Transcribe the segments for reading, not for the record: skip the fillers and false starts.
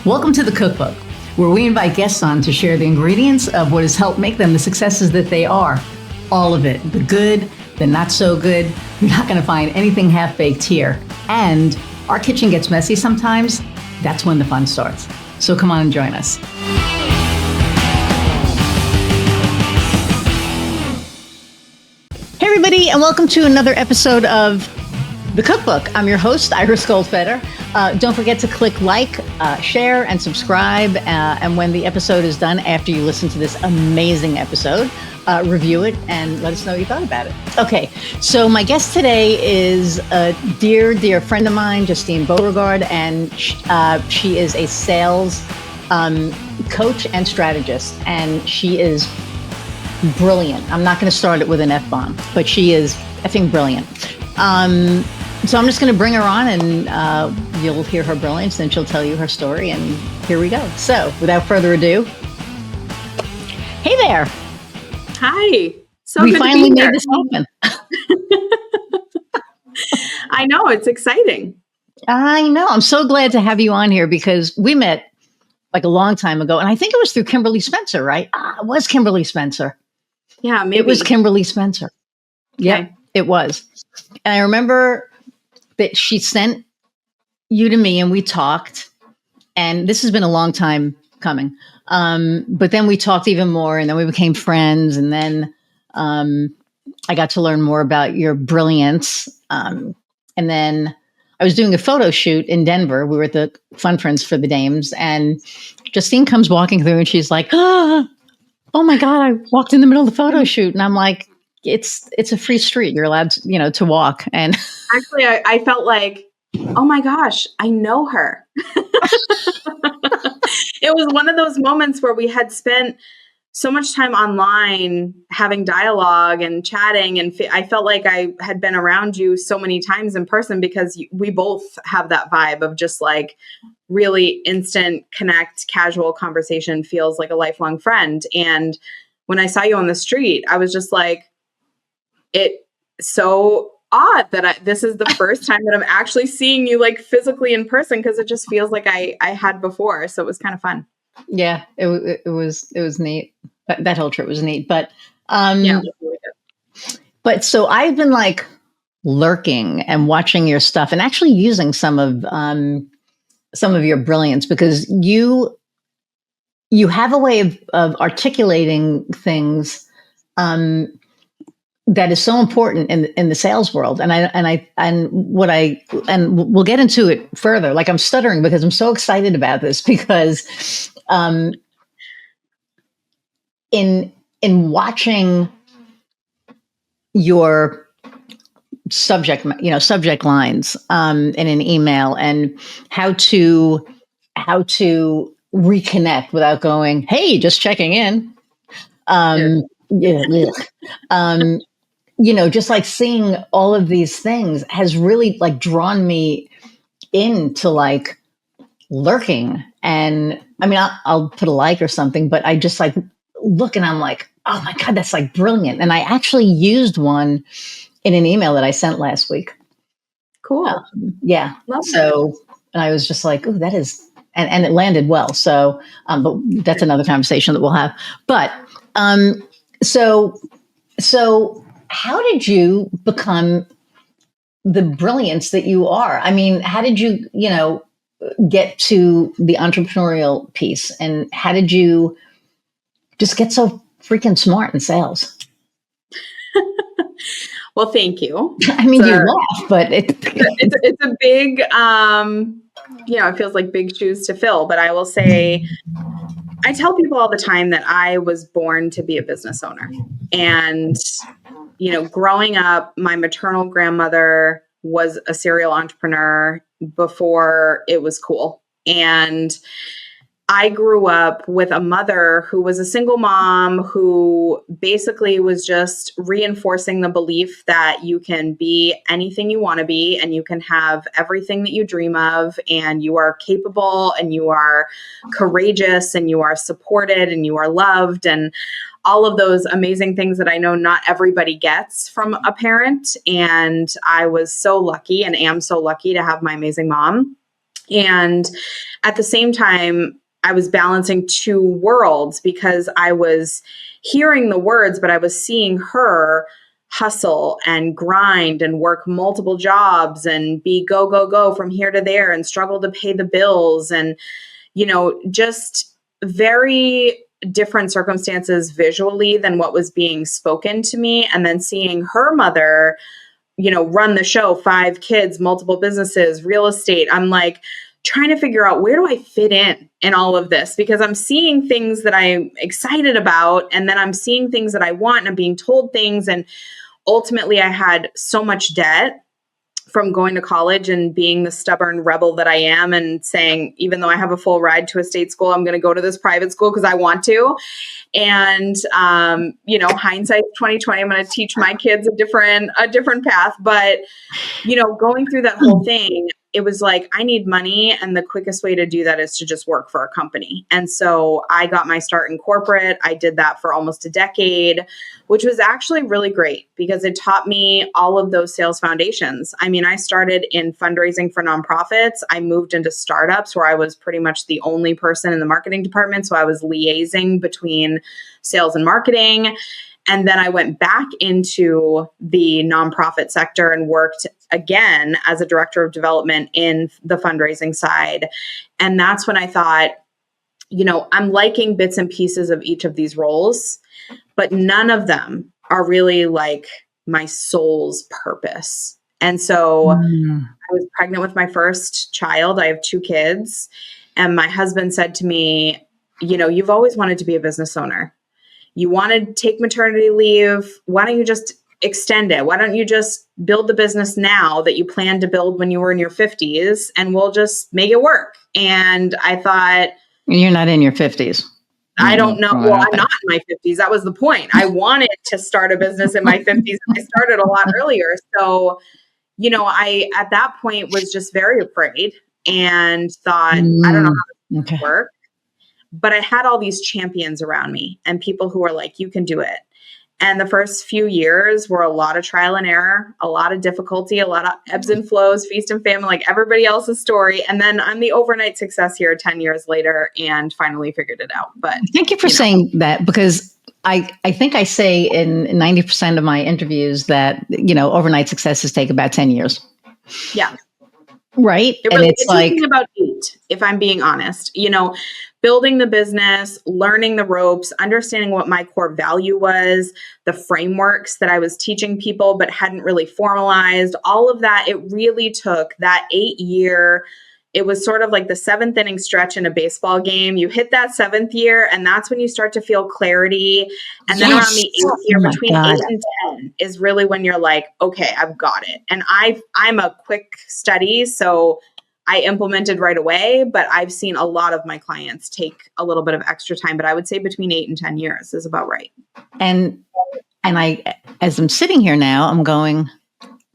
Welcome to the Cookbook, where we invite guests on to share the ingredients of what has helped make them the successes that they are. All of it, the good, the not so good. You're not going to find anything half-baked here. And our kitchen gets messy sometimes. That's when the fun starts. So come on and join us. Hey everybody, and welcome to another episode of The Cookbook. I'm your host, Iris Goldfeder. Don't forget to click like, share, and subscribe. And when the episode is done, after you listen to this amazing episode, review it and let us know what you thought about it. Okay, so my guest today is a dear friend of mine, Justine Beauregard, and she is a sales coach and strategist, and she is brilliant. I'm not going to start it with an F-bomb, but she is effing brilliant. So I'm just going to bring her on and you'll hear her brilliance and she'll tell you her story, and here we go. So without further ado, hey there. Hi. So we finally made this happen. I know, it's exciting. I know. I'm so glad to have you on here because we met like a long time ago, and I think it was through Kimberly Spencer, right? It was Kimberly Spencer. Yeah, maybe. It was Kimberly Spencer. Yep, okay. It was. And I remember that she sent you to me and we talked, and this has been a long time coming. But then we talked even more, and then we became friends, and then I got to learn more about your brilliance. And then I was doing a photo shoot in Denver. We were at the Fun Friends for the Dames, and Justine comes walking through and she's like, oh my God, I walked in the middle of the photo shoot. And I'm like, it's a free street. You're allowed to, to walk. And actually, I felt like, oh my gosh, I know her. It was one of those moments where we had spent so much time online having dialogue and chatting. And I felt like I had been around you so many times in person because we both have that vibe of just like really instant connect, casual conversation, feels like a lifelong friend. And when I saw you on the street, I was just like, it's so odd that this is the first time that I'm actually seeing you like physically in person, because it just feels like I had before. So it was kind of fun. Yeah, it was neat. That whole trip was neat. But yeah, it was really good. But so I've been like lurking and watching your stuff and actually using some of your brilliance, because you have a way of articulating things that is so important in the sales world. And we'll get into it further. Like, I'm stuttering because I'm so excited about this, because in watching your subject lines in an email, and how to reconnect without going, hey, just checking in. Just like seeing all of these things has really like drawn me into like lurking. And I mean, I'll put a like or something, but I just like look and I'm like, oh my God, that's like brilliant. And I actually used one in an email that I sent last week. Cool. Yeah. Love so, and I was just like, oh, that is, and it landed well. So, but that's another conversation that we'll have. But, so how did you become the brilliance that you are? I mean, how did you, get to the entrepreneurial piece, and how did you just get so freaking smart in sales? Well, thank you. I mean, you laugh, but it's a big, it feels like big shoes to fill. But I will say, I tell people all the time that I was born to be a business owner. And, growing up, my maternal grandmother was a serial entrepreneur before it was cool. And I grew up with a mother who was a single mom who basically was just reinforcing the belief that you can be anything you want to be, and you can have everything that you dream of, and you are capable, and you are courageous, and you are supported, and you are loved, and all of those amazing things that I know not everybody gets from a parent. And I was so lucky, and am so lucky, to have my amazing mom. And at the same time, I was balancing two worlds because I was hearing the words, but I was seeing her hustle and grind and work multiple jobs and be go, go, go from here to there and struggle to pay the bills and, just very different circumstances visually than what was being spoken to me. And then seeing her mother, run the show, 5 kids, multiple businesses, real estate. I'm like trying to figure out, where do I fit in all of this? Because I'm seeing things that I'm excited about, and then I'm seeing things that I want, and I'm being told things. And ultimately, I had so much debt from going to college and being the stubborn rebel that I am and saying, even though I have a full ride to a state school, I'm going to go to this private school because I want to. And, hindsight 2020, I'm going to teach my kids a different path. But, going through that whole thing, it was like, I need money. And the quickest way to do that is to just work for a company. And so I got my start in corporate. I did that for almost a decade, which was actually really great because it taught me all of those sales foundations. I mean, I started in fundraising for nonprofits. I moved into startups where I was pretty much the only person in the marketing department. So I was liaising between sales and marketing. And then I went back into the nonprofit sector and worked again as a director of development in the fundraising side. And that's when I thought, I'm liking bits and pieces of each of these roles, but none of them are really like my soul's purpose. And so I was pregnant with my first child. I have 2 kids. And my husband said to me, you've always wanted to be a business owner. You want to take maternity leave. Why don't you just extend it? Why don't you just build the business now that you planned to build when you were in your 50s, and we'll just make it work? And I thought, you're not in your 50s. I don't know. Well, I'm not in my 50s. That was the point. I wanted to start a business in my 50s, and I started a lot earlier. So, I, at that point, was just very afraid and thought, I don't know how this will work. But I had all these champions around me and people who were like, you can do it. And the first few years were a lot of trial and error, a lot of difficulty, a lot of ebbs and flows, feast and famine, like everybody else's story. And then I'm the overnight success here 10 years later and finally figured it out. But thank you for saying that, because I think I say in 90% of my interviews that, overnight successes take about 10 years. Yeah. Right. And it's like about 8, if I'm being honest, building the business, learning the ropes, understanding what my core value was, the frameworks that I was teaching people, but hadn't really formalized, all of that. It really took that 8-year. It was sort of like the 7th inning stretch in a baseball game. You hit that 7th year, and that's when you start to feel clarity. And then around the 8th year, between 8 and 10 is really when you're like, okay, I've got it. And I'm a quick study, so I implemented right away, but I've seen a lot of my clients take a little bit of extra time, but I would say between 8 and 10 years is about right. And I, as I'm sitting here now, I'm going,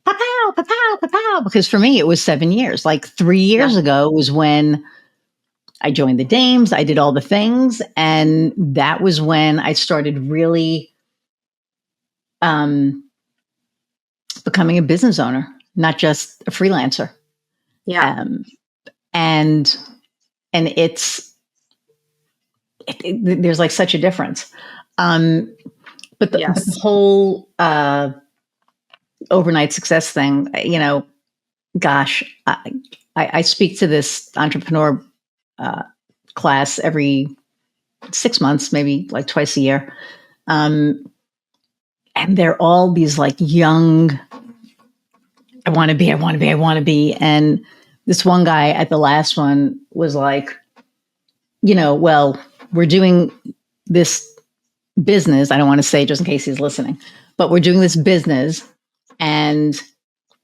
pa-pow, pa-pow, pa-pow, because for me, it was 7 years. Like 3 years ago was when I joined the Dames. I did all the things. And that was when I started really becoming a business owner, not just a freelancer. Yeah. And there's like such a difference. But the whole overnight success thing, gosh, I speak to this entrepreneur class every 6 months, maybe like twice a year. And they're all these like young, I want to be. And this one guy at the last one was like, well, we're doing this business. I don't want to say just in case he's listening, but we're doing this business and,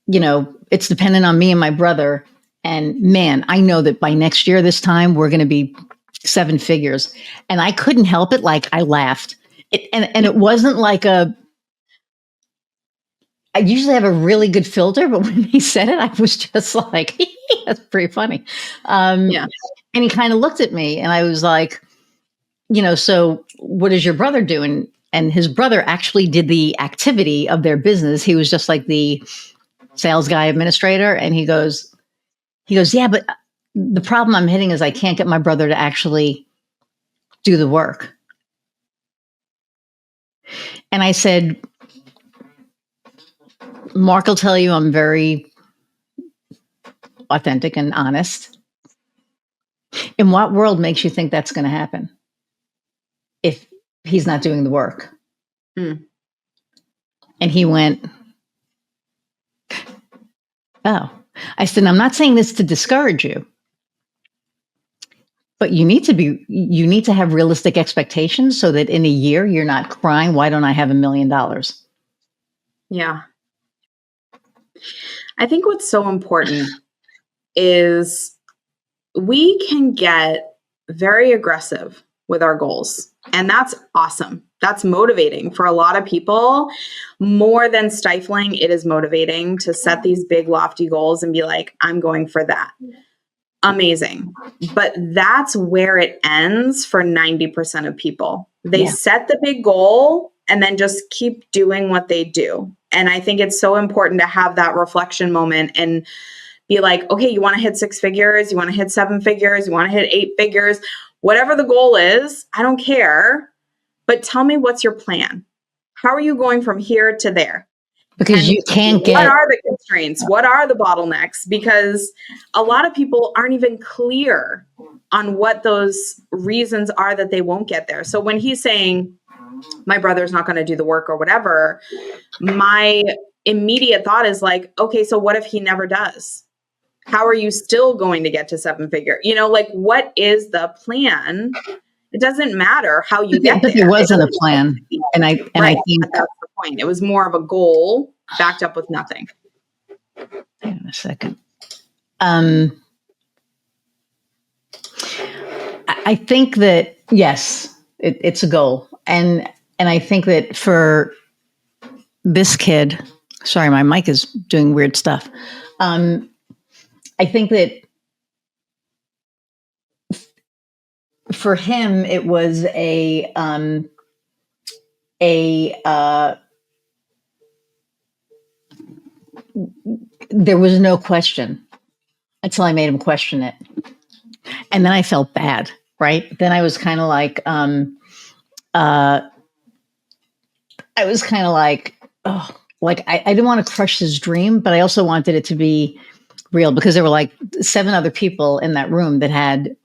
it's dependent on me and my brother. And man, I know that by next year, this time we're going to be 7 figures. And I couldn't help it. Like I laughed and it wasn't like I usually have a really good filter, but when he said it, I was just like, that's pretty funny. And he kind of looked at me and I was like, so what does your brother do? And his brother actually did the activity of their business. He was just like the sales guy administrator. And he goes, yeah, but the problem I'm hitting is I can't get my brother to actually do the work. And I said, Mark will tell you I'm very authentic and honest. In what world makes you think that's going to happen if he's not doing the work? Mm. And he went, oh. I said, I'm not saying this to discourage you, but you need to have realistic expectations so that in a year you're not crying, why don't I have $1 million? Yeah. I think what's so important is we can get very aggressive with our goals. And that's awesome. That's motivating for a lot of people. More than stifling, it is motivating to set these big, lofty goals and be like, I'm going for that. Amazing. But that's where it ends for 90% of people. They set the big goal and then just keep doing what they do. And I think it's so important to have that reflection moment and be like, okay, you want to hit 6 figures, you want to hit 7 figures, you want to hit 8 figures, whatever the goal is, I don't care. But tell me, what's your plan? How are you going from here to there? Because you can't get... What are the constraints? What are the bottlenecks? Because a lot of people aren't even clear on what those reasons are that they won't get there. So when he's saying, my brother's not going to do the work or whatever, my immediate thought is like, okay, so what if he never does? How are you still going to get to 7 figure? You know, like, what is the plan? It doesn't matter how you get there. There wasn't a plan. And I think that's the point. It was more of a goal backed up with nothing. Hang on a second. I think that, yes, it's a goal. And I think that for this kid, sorry, my mic is doing weird stuff. I think that for him, it was there was no question until I made him question it. And then I felt bad, right? Then I was kind of like, oh, like I didn't want to crush his dream, but I also wanted it to be real because there were like 7 other people in that room that had,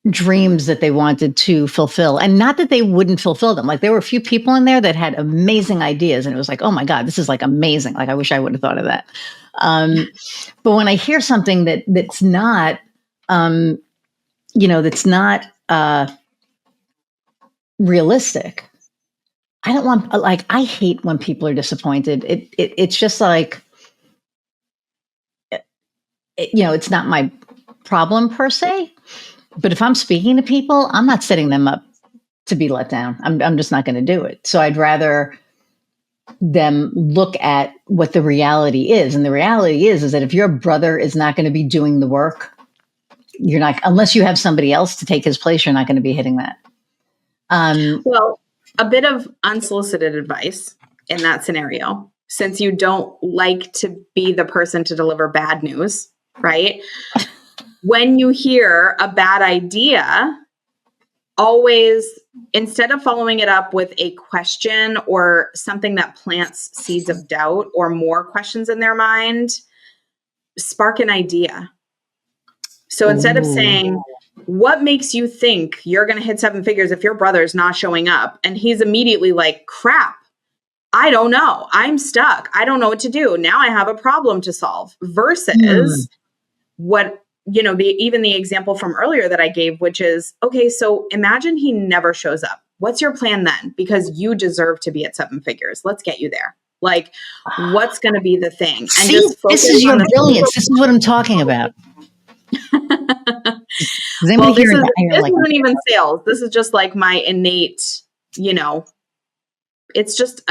dreams that they wanted to fulfill, and not that they wouldn't fulfill them. Like there were a few people in there that had amazing ideas, and it was like, oh my God, this is like amazing. Like I wish I would have thought of that. But when I hear something that's not, that's not realistic, I don't want. Like I hate when people are disappointed. It's just like, it's not my problem per se. But if I'm speaking to people, I'm not setting them up to be let down. I'm just not going to do it. So I'd rather them look at what the reality is. And the reality is that if your brother is not going to be doing the work, you're not, unless you have somebody else to take his place, you're not going to be hitting that. Well, a bit of unsolicited advice in that scenario, since you don't like to be the person to deliver bad news, right? When you hear a bad idea, always, instead of following it up with a question or something that plants seeds of doubt or more questions in their mind, spark an idea. So instead of saying, what makes you think you're going to hit 7 figures if your brother's not showing up? And he's immediately like, crap, I don't know. I'm stuck. I don't know what to do. Now I have a problem to solve versus what, even the example from earlier that I gave, which is, okay, so imagine he never shows up. What's your plan then? Because you deserve to be at 7 figures. Let's get you there. Like, what's going to be the thing? And see, this is your brilliance. This is what I'm talking about. Well, this isn't even sales. This is just like my innate, it's just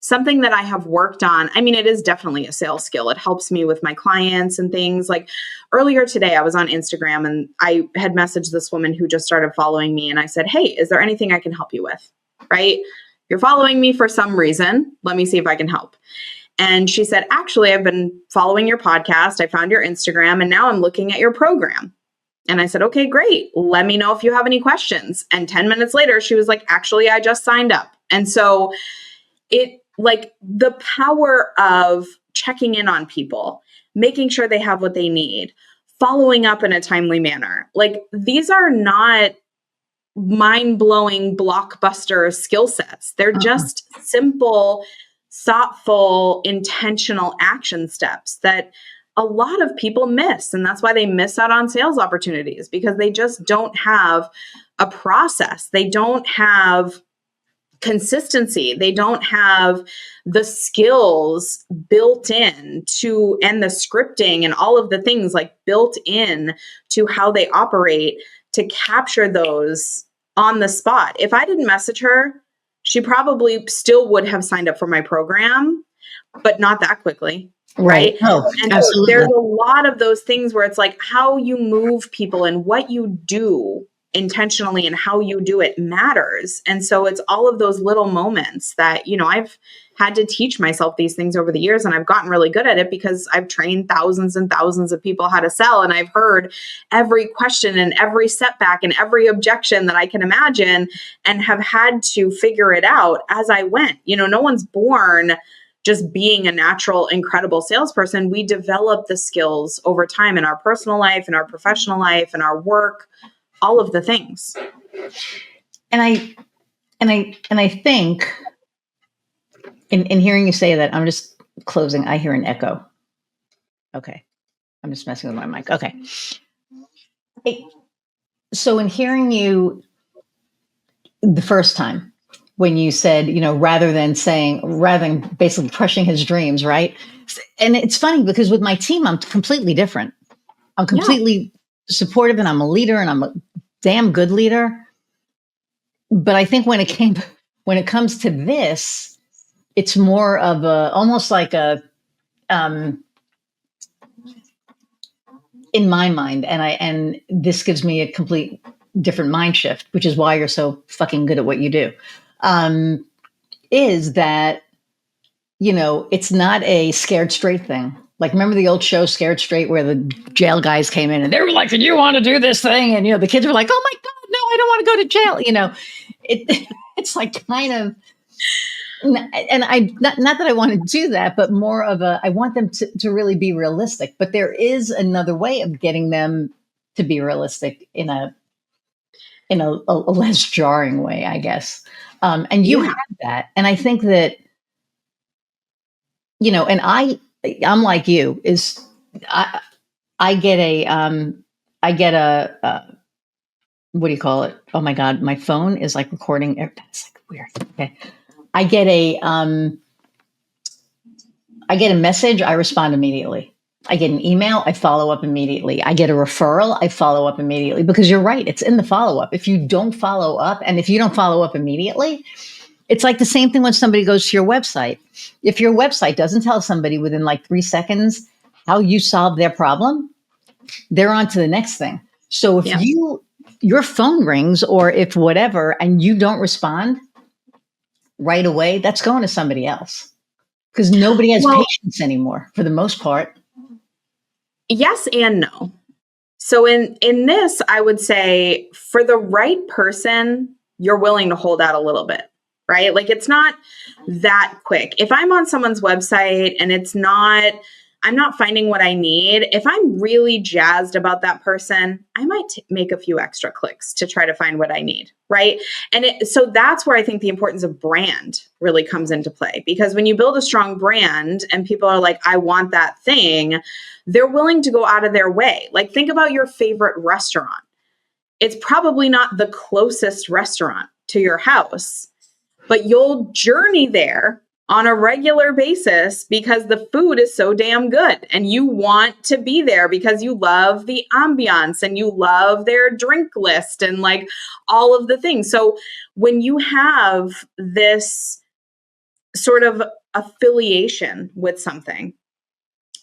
something that I have worked on. I mean, it is definitely a sales skill. It helps me with my clients and things. Like earlier today, I was on Instagram and I had messaged this woman who just started following me. And I said, hey, is there anything I can help you with? Right? You're following me for some reason. Let me see if I can help. And she said, actually, I've been following your podcast. I found your Instagram and now I'm looking at your program. And I said, okay, great. Let me know if you have any questions. And 10 minutes later, she was like, actually, I just signed up. And so it like the power of checking in on people, making sure they have what they need, following up in a timely manner. Like these are not mind-blowing blockbuster skill sets. They're just simple, thoughtful, intentional action steps that a lot of people miss. And that's why they miss out on sales opportunities, because they just don't have a process. They don't have consistency. They don't have the skills built in to, and the scripting and all of the things like built in to how they operate to capture those on the spot. If I didn't message her, she probably still would have signed up for my program, but not that quickly. Right. Oh, and absolutely. there's a lot of those things where it's like how you move people and what you do intentionally and how you do it matters. And so it's all of those little moments that, you know, I've had to teach myself these things over the years, and I've gotten really good at it because I've trained thousands and thousands of people how to sell. And I've heard every question and every setback and every objection that I can imagine and have had to figure it out as I went. You know, no one's born just being a natural, incredible salesperson. We develop the skills over time in our personal life, in our professional life, in our work, all of the things. And I think in hearing you say that, I'm just closing. I hear an echo. Okay. I'm just messing with my mic. Okay. So in hearing you the first time, when you said, you know, rather than basically crushing his dreams, right? And it's funny because with my team, I'm completely different. I'm completely supportive, and I'm a leader, and I'm a damn good leader. But I think when it comes to this, it's more of almost like in my mind, and this gives me a complete different mind shift, which is why you're so fucking good at what you do. Is that, you know, it's not a scared straight thing. Like, remember the old show Scared Straight, where the jail guys came in and they were like, "Do you want to do this thing?" And, you know, the kids were like, "Oh my God, no, I don't want to go to jail." You know, it's like kind of, and not that I want to do that, but more of I want them to really be realistic. But there is another way of getting them to be realistic in a less jarring way, I guess. And you have that. And I think that, you know, and I'm like you, is I get a what do you call it? Oh my God, my phone is like recording. It's like weird. Okay. I get a message, I respond immediately. I get an email, I follow up immediately. I get a referral, I follow up immediately, because you're right, it's in the follow up. If you don't follow up, and if you don't follow up immediately, it's like the same thing when somebody goes to your website. If your website doesn't tell somebody within like 3 seconds how you solve their problem, they're on to the next thing. So if your phone rings, or if whatever, and you don't respond right away, that's going to somebody else, because nobody has patience anymore for the most part. Yes and no. So in this, I would say for the right person, you're willing to hold out a little bit, right? Like it's not that quick. If I'm on someone's website and I'm not finding what I need, if I'm really jazzed about that person, I might make a few extra clicks to try to find what I need, right? And so that's where I think the importance of brand really comes into play, because when you build a strong brand and people are like, I want that thing, they're willing to go out of their way. Like, think about your favorite restaurant. It's probably not the closest restaurant to your house, but you'll journey there on a regular basis because the food is so damn good, and you want to be there because you love the ambiance and you love their drink list and like all of the things. So when you have this sort of affiliation with something,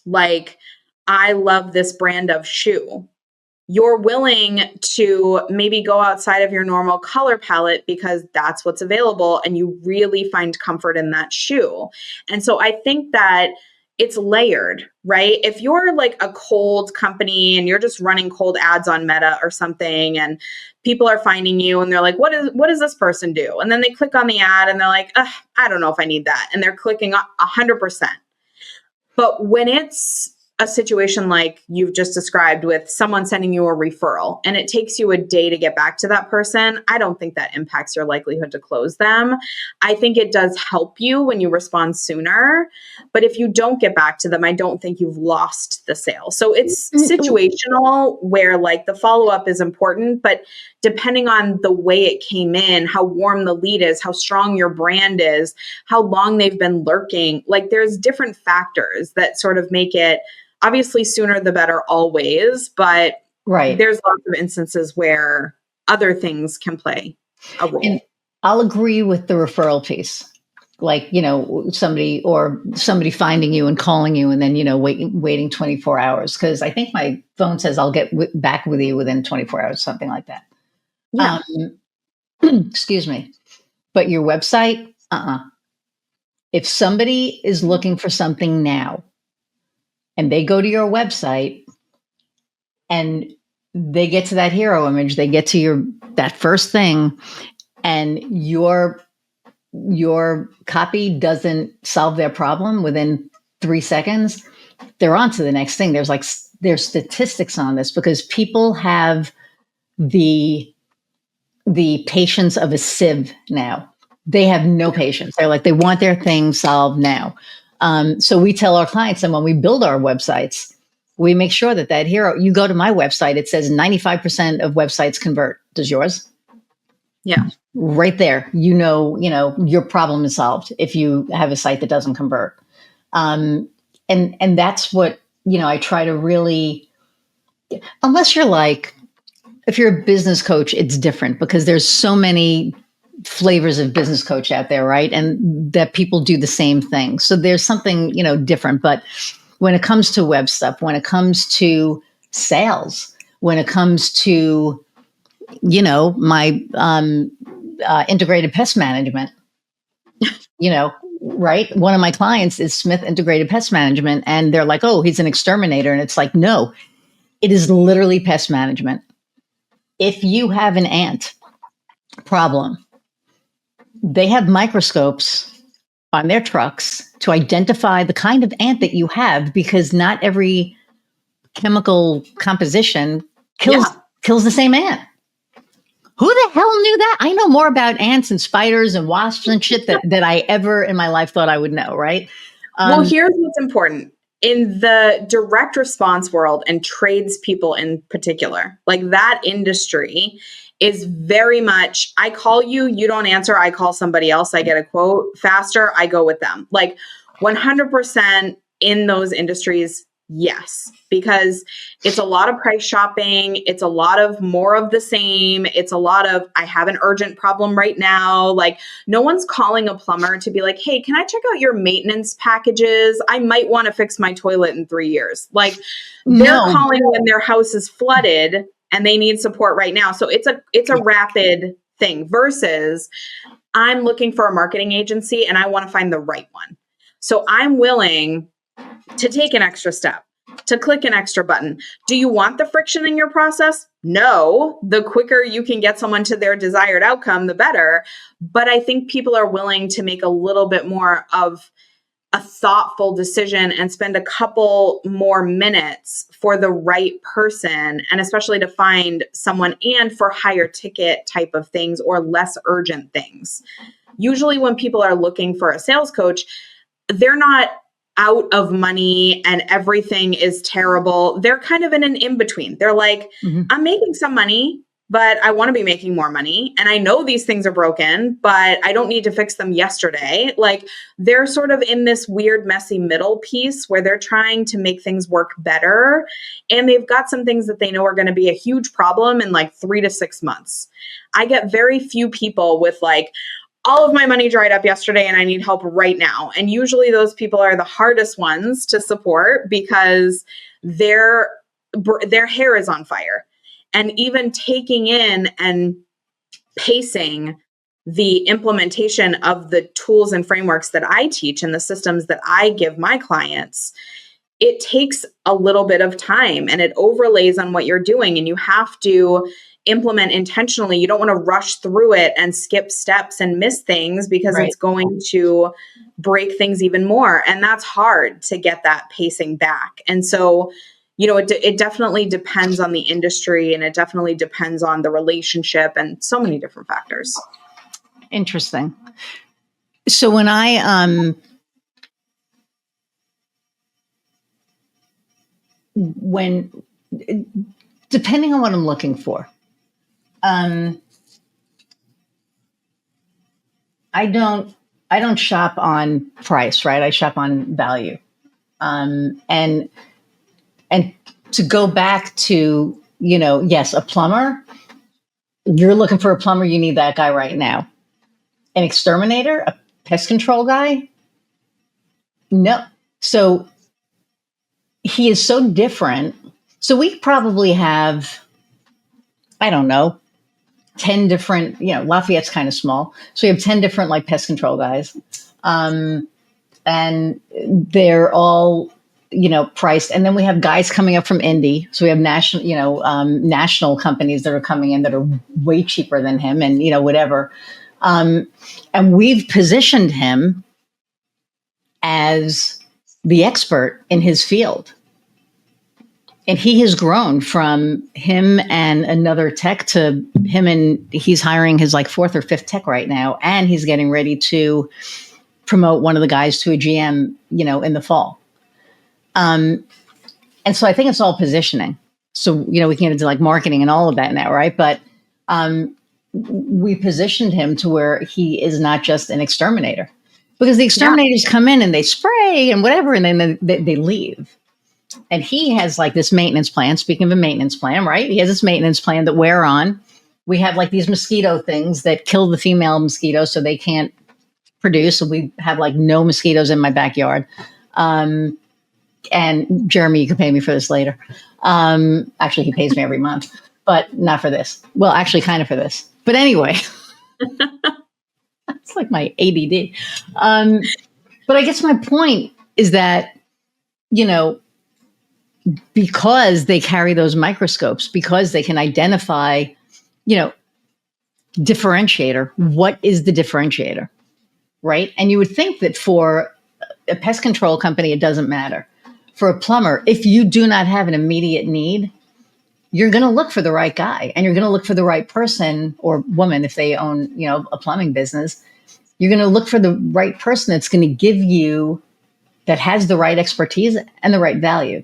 like I love this brand of shoe, you're willing to maybe go outside of your normal color palette because that's what's available and you really find comfort in that shoe. And so I think that it's layered, right? If you're like a cold company and you're just running cold ads on Meta or something and people are finding you and they're like, what does this person do? And then they click on the ad and they're like, I don't know if I need that. And they're clicking 100%. But when it's a situation like you've just described with someone sending you a referral and it takes you a day to get back to that person, I don't think that impacts your likelihood to close them. I think it does help you when you respond sooner. But if you don't get back to them, I don't think you've lost the sale. So it's situational where like the follow-up is important, but depending on the way it came in, how warm the lead is, how strong your brand is, how long they've been lurking, like there's different factors that sort of make it obviously sooner the better always, but there's lots of instances where other things can play a role. And I'll agree with the referral piece. Like, somebody finding you and calling you and then, waiting 24 hours. Cause I think my phone says I'll get back with you within 24 hours, something like that. Yeah. Excuse me. But your website, if somebody is looking for something now and they go to your website and they get to that hero image, they get to that first thing, and your copy doesn't solve their problem within 3 seconds, they're on to the next thing. There's statistics on this because people have the patience of a sieve now. They have no patience. They're like, they want their thing solved now. So we tell our clients, and when we build our websites, we make sure that hero, you go to my website, it says 95% of websites convert. Does yours? Yeah. Right there, your problem is solved if you have a site that doesn't convert. And that's what, I try to really, unless you're like, if you're a business coach, it's different because there's so many flavors of business coach out there, right? And that people do the same thing. So there's something, different. But when it comes to web stuff, when it comes to sales, when it comes to, my integrated pest management, right? One of my clients is Smith Integrated Pest Management, and they're like, oh, he's an exterminator. And it's like, no, it is literally pest management. If you have an ant problem, they have microscopes on their trucks to identify the kind of ant that you have, because not every chemical composition kills the same ant. Who the hell knew that? I know more about ants and spiders and wasps and shit that I ever in my life thought I would know, right? Well, here's what's important. In the direct response world and tradespeople in particular, like that industry is very much, I call you, you don't answer, I call somebody else, I get a quote faster, I go with them. Like 100% in those industries, yes, because it's a lot of price shopping. It's a lot of more of the same. It's a lot of, I have an urgent problem right now. Like no one's calling a plumber to be like, hey, can I check out your maintenance packages? I might want to fix my toilet in 3 years. Like they're calling when their house is flooded and they need support right now. So it's a rapid thing versus I'm looking for a marketing agency and I want to find the right one. So I'm willing to take an extra step, to click an extra button. Do you want the friction in your process? No. The quicker you can get someone to their desired outcome, the better. But I think people are willing to make a little bit more of a thoughtful decision and spend a couple more minutes for the right person, and especially to find someone and for higher ticket type of things or less urgent things. Usually when people are looking for a sales coach, they're not out of money and everything is terrible. They're kind of in an in-between. They're like, I'm making some money, but I want to be making more money. And I know these things are broken, but I don't need to fix them yesterday. Like they're sort of in this weird, messy middle piece where they're trying to make things work better. And they've got some things that they know are going to be a huge problem in like 3 to 6 months. I get very few people with like, all of my money dried up yesterday and I need help right now. And usually those people are the hardest ones to support because their hair is on fire. and even taking in and pacing the implementation of the tools and frameworks that I teach and the systems that I give my clients, it takes a little bit of time and it overlays on what you're doing, and you have to implement intentionally. You don't want to rush through it and skip steps and miss things because Right. it's going to break things even more. And that's hard to get that pacing back. And so, it definitely depends on the industry, and it definitely depends on the relationship and so many different factors. Interesting. So when depending on what I'm looking for, I don't shop on price, right? I shop on value. And to go back to, yes, a plumber, you're looking for a plumber, you need that guy right now. An exterminator, a pest control guy? No. So he is so different. So we probably have, I don't know, 10 different, Lafayette's kind of small. So we have 10 different like pest control guys. And they're all, priced. And then we have guys coming up from Indy. So we have national companies that are coming in that are way cheaper than him and, whatever. And we've positioned him as the expert in his field. And he has grown from him and another tech to him, and he's hiring his like fourth or fifth tech right now. And he's getting ready to promote one of the guys to a GM, in the fall. And so I think it's all positioning. So, we can get into like marketing and all of that now, right? But we positioned him to where he is not just an exterminator, because the exterminators come in and they spray and whatever, and then they leave. And he has like this maintenance plan. Speaking of a maintenance plan, right? He has this maintenance plan that we're on. We have like these mosquito things that kill the female mosquitoes so they can't produce. So we have like no mosquitoes in my backyard. And Jeremy, you can pay me for this later. Actually, he pays me every month, but not for this. Well, actually kind of for this. But anyway, it's like my ADD. But I guess my point is that, because they carry those microscopes, because they can identify, differentiator. What is the differentiator, right? And you would think that for a pest control company, it doesn't matter. For a plumber, if you do not have an immediate need, you're going to look for the right guy, and you're going to look for the right person or woman if they own, a plumbing business. You're going to look for the right person that's going to give you, that has the right expertise and the right value.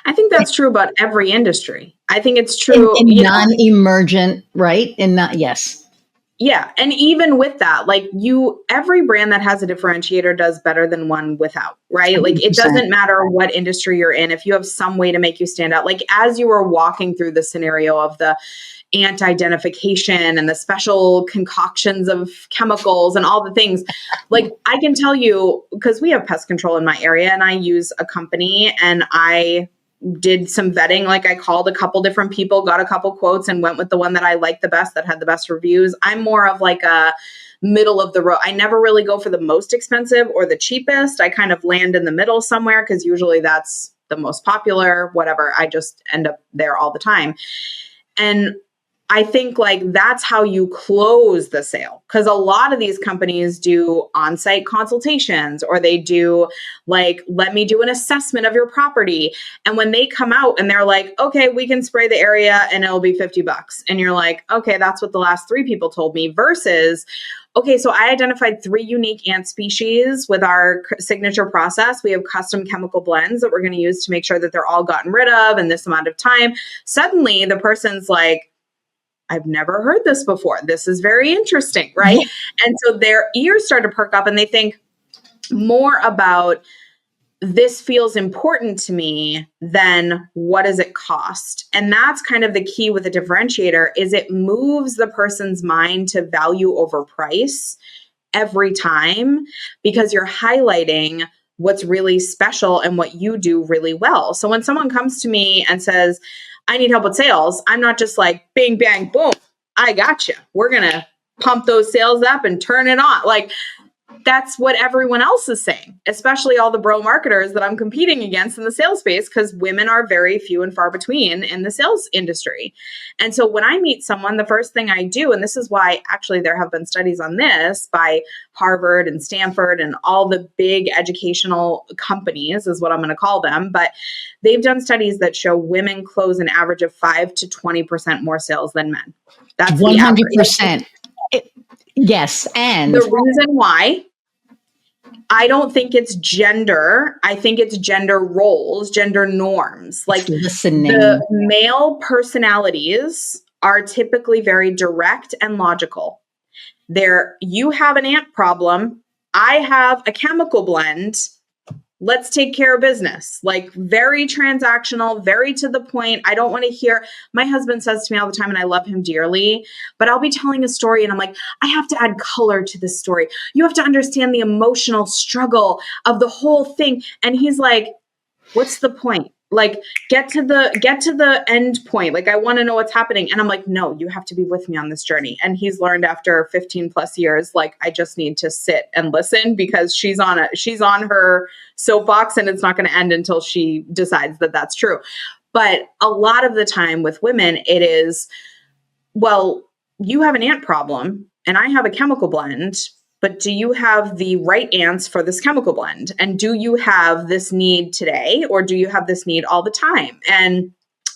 I think that's true about every industry. I think it's true in non-emergent, right? Yes. Yeah. And even with that, like every brand that has a differentiator does better than one without, right? 100%. Like it doesn't matter what industry you're in. If you have some way to make you stand out, like as you were walking through the scenario of the ant identification and the special concoctions of chemicals and all the things, like I can tell you, because we have pest control in my area and I use a company, and I did some vetting. Like I called a couple different people, got a couple quotes, and went with the one that I liked the best, that had the best reviews. I'm more of like a middle of the road. I never really go for the most expensive or the cheapest. I kind of land in the middle somewhere, because usually that's the most popular, whatever. I just end up there all the time. And I think like that's how you close the sale, because a lot of these companies do on-site consultations, or they do like, let me do an assessment of your property. And when they come out and they're like, okay, we can spray the area and it'll be $50. And you're like, okay, that's what the last 3 people told me, versus, okay, so I identified 3 unique ant species with our signature process. We have custom chemical blends that we're going to use to make sure that they're all gotten rid of in this amount of time. Suddenly the person's like, I've never heard this before. This is very interesting, right? Yeah. And so their ears start to perk up and they think more about, this feels important to me than what does it cost? And that's kind of the key with a differentiator, is it moves the person's mind to value over price every time, because you're highlighting what's really special and what you do really well. So when someone comes to me and says, I need help with sales, I'm not just like, bing, bang, boom, I got you. We're going to pump those sales up and turn it on. Like, that's what everyone else is saying, especially all the bro marketers that I'm competing against in the sales space, because women are very few and far between in the sales industry. And so when I meet someone, the first thing I do, and this is why actually there have been studies on this by Harvard and Stanford and all the big educational companies is what I'm going to call them, but they've done studies that show women close an average of 5 to 20% more sales than men. That's 100%. Yes. And the reason why, I don't think it's gender. I think it's gender roles, gender norms. Like the male personalities are typically very direct and logical. You have an ant problem. I have a chemical blend. Let's take care of business. Like very transactional, very to the point. I don't want to hear, my husband says to me all the time, and I love him dearly, but I'll be telling a story and I'm like, I have to add color to this story. You have to understand the emotional struggle of the whole thing. And he's like, what's the point? Like get to the end point. Like I want to know what's happening. And I'm like, no, you have to be with me on this journey. And he's learned after 15 plus years, like I just need to sit and listen because she's on her soapbox and it's not going to end until she decides that that's true. But a lot of the time with women, it is, well, you have an ant problem and I have a chemical blend, but do you have the right ants for this chemical blend? And do you have this need today or do you have this need all the time? And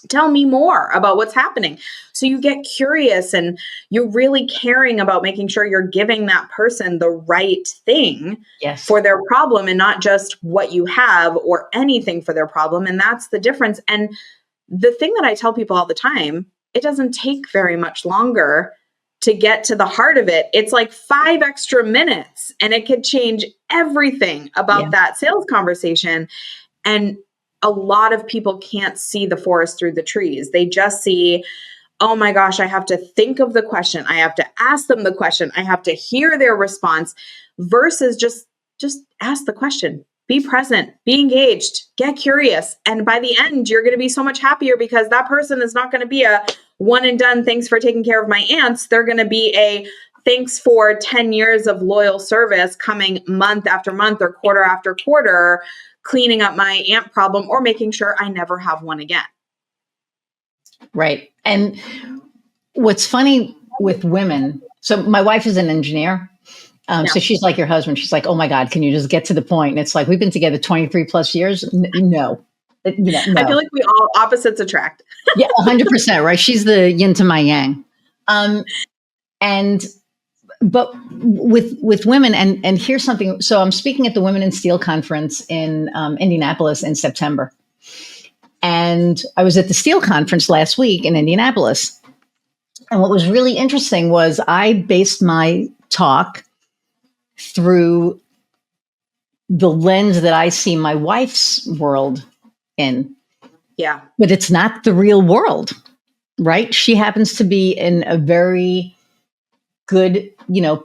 tell me more about what's happening. So you get curious and you're really caring about making sure you're giving that person the right thing for their problem and not just what you have or anything for their problem. And that's the difference. And the thing that I tell people all the time, it doesn't take very much longer to get to the heart of it. It's like 5 extra minutes and it could change everything about that sales conversation. And a lot of people can't see the forest through the trees. They just see, oh my gosh, I have to think of the question. I have to ask them the question. I have to hear their response versus just ask the question. Be present, be engaged, get curious. And by the end, you're going to be so much happier because that person is not going to be a one and done, thanks for taking care of my ants. They're going to be a thanks for 10 years of loyal service coming month after month or quarter after quarter, cleaning up my ant problem or making sure I never have one again. Right. And what's funny with women, so my wife is an engineer. So she's like your husband. She's like, oh my God, can you just get to the point? And it's like, we've been together 23 plus years. No. I feel like we all opposites attract. Yeah, 100%. Right. She's the yin to my yang. But with women, and here's something. So I'm speaking at the Women in Steel conference in Indianapolis in September. And I was at the Steel conference last week in Indianapolis. And what was really interesting was I based my talk through the lens that I see my wife's world in. Yeah. But it's not the real world, right? She happens to be in a very good,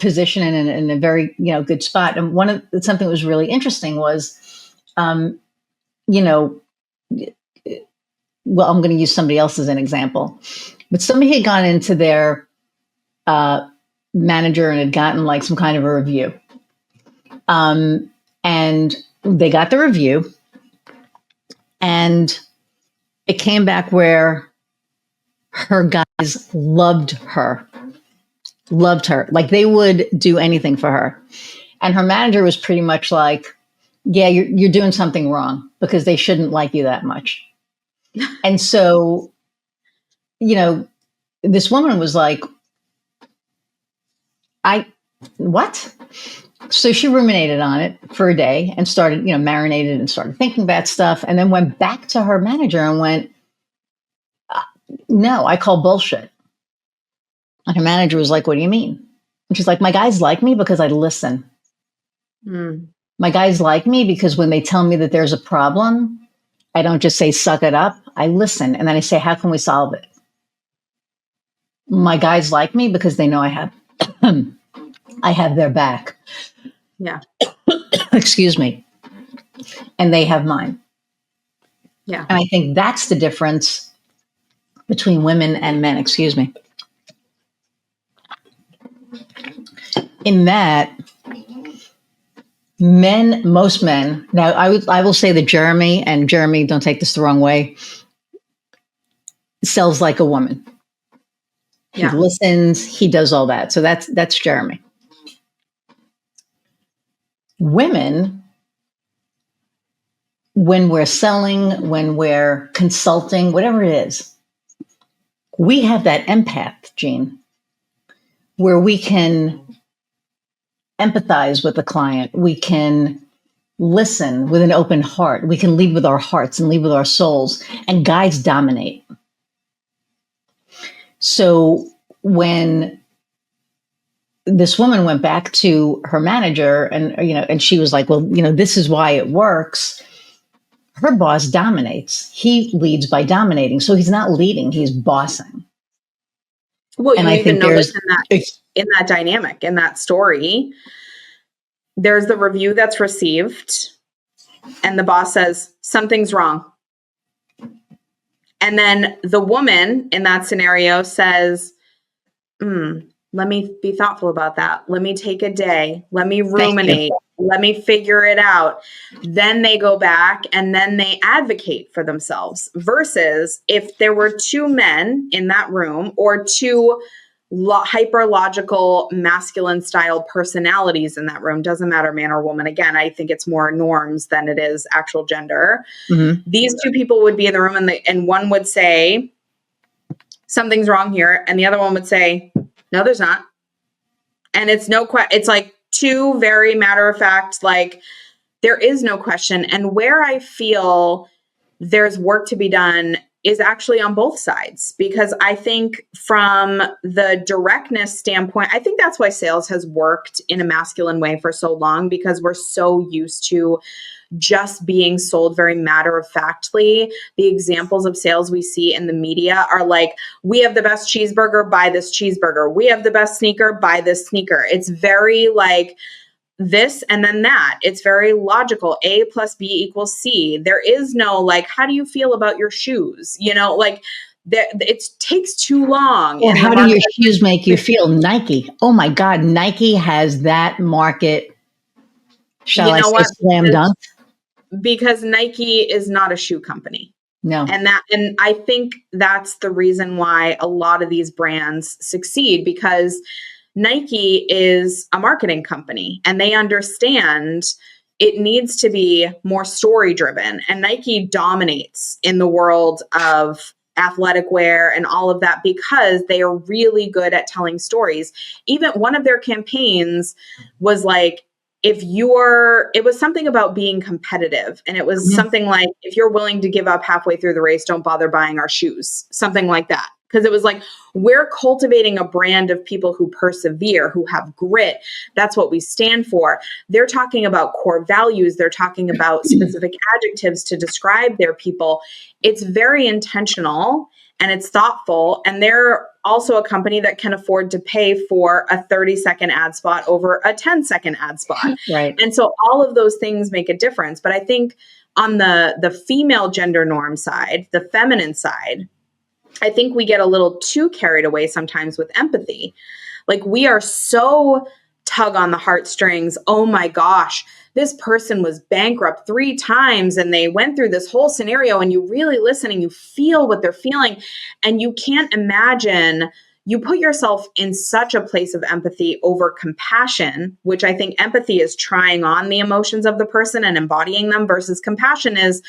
position and in a very, good spot. And something that was really interesting was, well, I'm going to use somebody else as an example, but somebody had gone into their manager and had gotten like some kind of a review. And they got the review and it came back where her guys loved her. Like they would do anything for her. And her manager was pretty much like, yeah, you're doing something wrong because they shouldn't like you that much. And so, this woman was like, what? So she ruminated on it for a day and started, marinated and started thinking about stuff and then went back to her manager and went, no, I call bullshit. And her manager was like, what do you mean? And she's like, my guys like me because I listen. My guys like me because when they tell me that there's a problem, I don't just say, suck it up. I listen. And then I say, how can we solve it? My guys like me because they know I have their back. Yeah. Excuse me. and they have mine. Yeah. And I think that's the difference between women and men, excuse me. In that most men, now I will say that Jeremy, and Jeremy, don't take this the wrong way, sells like a woman. He listens, he does all that. So that's Jeremy. Women, when we're selling, when we're consulting, whatever it is, we have that empath gene where we can empathize with the client. We can listen with an open heart. We can lead with our hearts and lead with our souls, and guys dominate. So when this woman went back to her manager and she was like, well, this is why it works. Her boss dominates. He leads by dominating. So he's not leading, he's bossing. Well, and you even notice in that dynamic, in that story, there's the review that's received and the boss says, something's wrong. And then the woman in that scenario says, let me be thoughtful about that. Let me take a day. Let me ruminate. Let me figure it out. Then they go back and then they advocate for themselves. Versus if there were two men in that room or two hyper logical masculine style personalities in that room, doesn't matter man or woman. Again, I think it's more norms than it is actual gender. Mm-hmm. These two people would be in the room and one would say, something's wrong here. And the other one would say, no, there's not. And it's it's like two very matter of fact, like there is no question. And where I feel there's work to be done is actually on both sides, because I think from the directness standpoint, I think that's why sales has worked in a masculine way for so long, because we're so used to just being sold very matter-of-factly. The examples of sales we see in the media are like, we have the best cheeseburger, buy this cheeseburger. We have the best sneaker, buy this sneaker. It's very like this and then that. It's very logical. A plus B equals C. There is no like, how do you feel about your shoes? Like it takes too long. Or how do your shoes make you feel? Nike. Oh my God. Nike has that market. Shall I say slam dunk? Because Nike is not a shoe company. No. And I think that's the reason why a lot of these brands succeed, because Nike is a marketing company and they understand it needs to be more story driven. And Nike dominates in the world of athletic wear and all of that because they are really good at telling stories. Even one of their campaigns was like, it was something about being competitive. And it was something like, if you're willing to give up halfway through the race, don't bother buying our shoes, something like that. Because it was like, we're cultivating a brand of people who persevere, who have grit. That's what we stand for. They're talking about core values. They're talking about specific adjectives to describe their people. It's very intentional and it's thoughtful. And they're also a company that can afford to pay for a 30-second ad spot over a 10-second ad spot. Right. And so all of those things make a difference. But I think on the female gender norm side, the feminine side, I think we get a little too carried away sometimes with empathy. Like we are so tug on the heartstrings. Oh my gosh, this person was bankrupt 3 times and they went through this whole scenario, and you really listen and you feel what they're feeling. And you can't imagine, you put yourself in such a place of empathy over compassion, which I think empathy is trying on the emotions of the person and embodying them, versus compassion is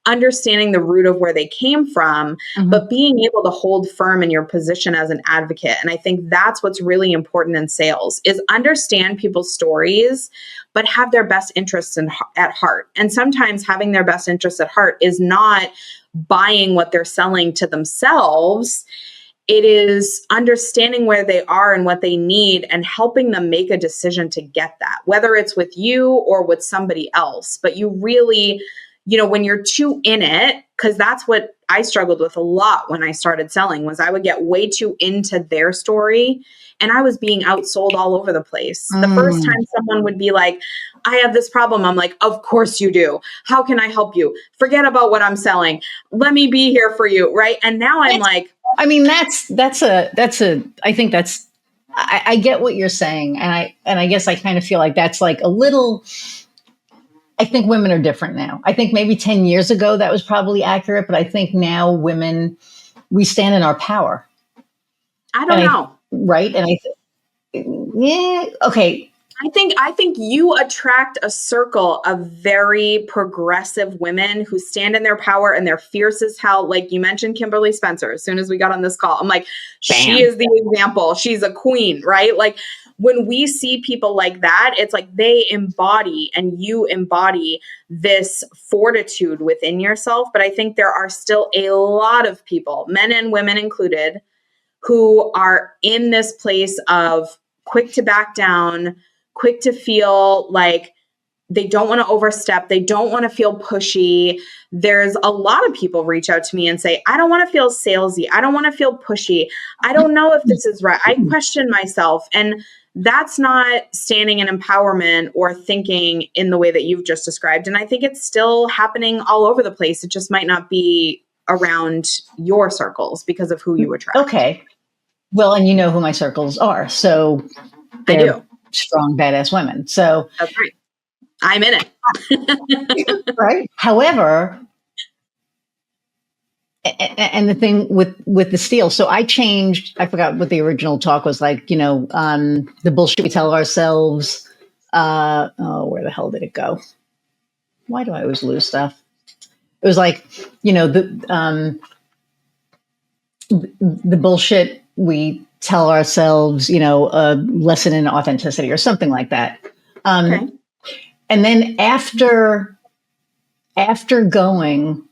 understanding the root of where they came from, but being able to hold firm in your position as an advocate. And I think that's what's really important in sales, is understand people's stories, but have their best interests at heart. And sometimes having their best interests at heart is not buying what they're selling to themselves. It is understanding where they are and what they need and helping them make a decision to get that, whether it's with you or with somebody else. But you really, when you're too in it, because that's what I struggled with a lot when I started selling, was I would get way too into their story and I was being outsold all over the place. The first time someone would be like, I have this problem, I'm like, of course you do. How can I help you? Forget about what I'm selling. Let me be here for you. Right. And now I'm like, I mean, I think that's, I get what you're saying. And I guess I kind of feel like that's like a little, I think women are different now. I think maybe 10 years ago that was probably accurate, but I think now women, we stand in our power. I don't know. Right. And yeah, okay. I think you attract a circle of very progressive women who stand in their power and they're fierce as hell. Like you mentioned Kimberly Spencer, as soon as we got on this call, I'm like, she is the example. She's a queen, right? Like when we see people like that, it's like they embody and you embody this fortitude within yourself. But I think there are still a lot of people, men and women included, who are in this place of quick to back down, quick to feel like they don't want to overstep. They don't want to feel pushy. There's a lot of people reach out to me and say, I don't want to feel salesy. I don't want to feel pushy. I don't know if this is right. I question myself. And that's not standing in empowerment or thinking in the way that you've just described. And I think it's still happening all over the place. It just might not be around your circles because of who you attract. Okay. Well, and you know who my circles are. So I do. Strong, badass women. So that's right. I'm in it. Right. However, and the thing with the steel, so I forgot what the original talk was like, the bullshit we tell ourselves. Where the hell did it go? Why do I always lose stuff? It was like, the bullshit we tell ourselves, a lesson in authenticity or something like that. Okay. And then after going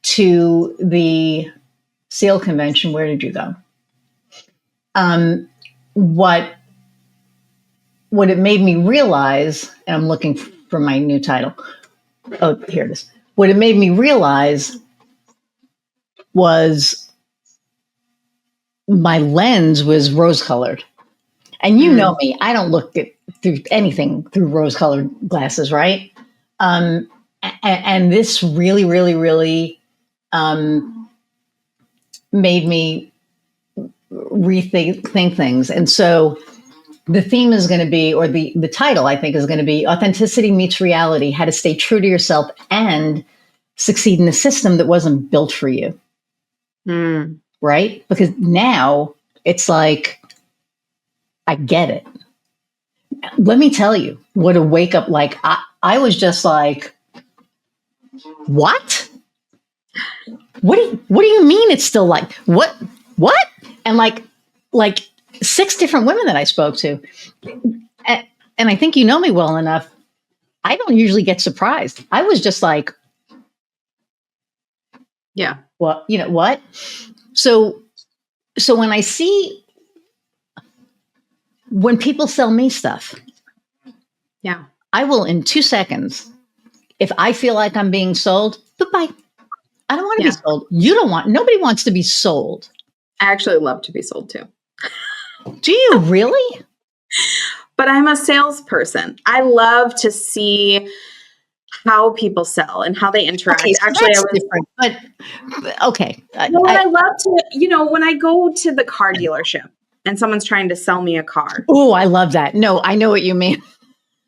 to the SEAL convention, where did you go? What it made me realize, and I'm looking for my new title. Oh, here it is. What it made me realize was my lens was rose-colored. And you know me, I don't look through anything through rose-colored glasses, right? And this really, really, really made me rethink things. And so the theme is going to be, or the title, I think, is going to be Authenticity Meets Reality, How to Stay True to Yourself and Succeed in a System That Wasn't Built for You. Right? Because now it's like, I get it. Let me tell you what a wake up, like, I was just like, what? What do you mean it's still like, what? And like 6 different women that I spoke to. And I think you know me well enough. I don't usually get surprised. I was just like, yeah. Well, you know what? So when I see, when people sell me stuff, yeah, I will in 2 seconds, if I feel like I'm being sold, goodbye. I don't want to be sold. Nobody wants to be sold. I actually love to be sold too. Do you really? But I'm a salesperson. I love to see how people sell and how they interact. Okay, so actually, that's different. But okay. I love to, when I go to the car dealership and someone's trying to sell me a car. Oh, I love that. No, I know what you mean.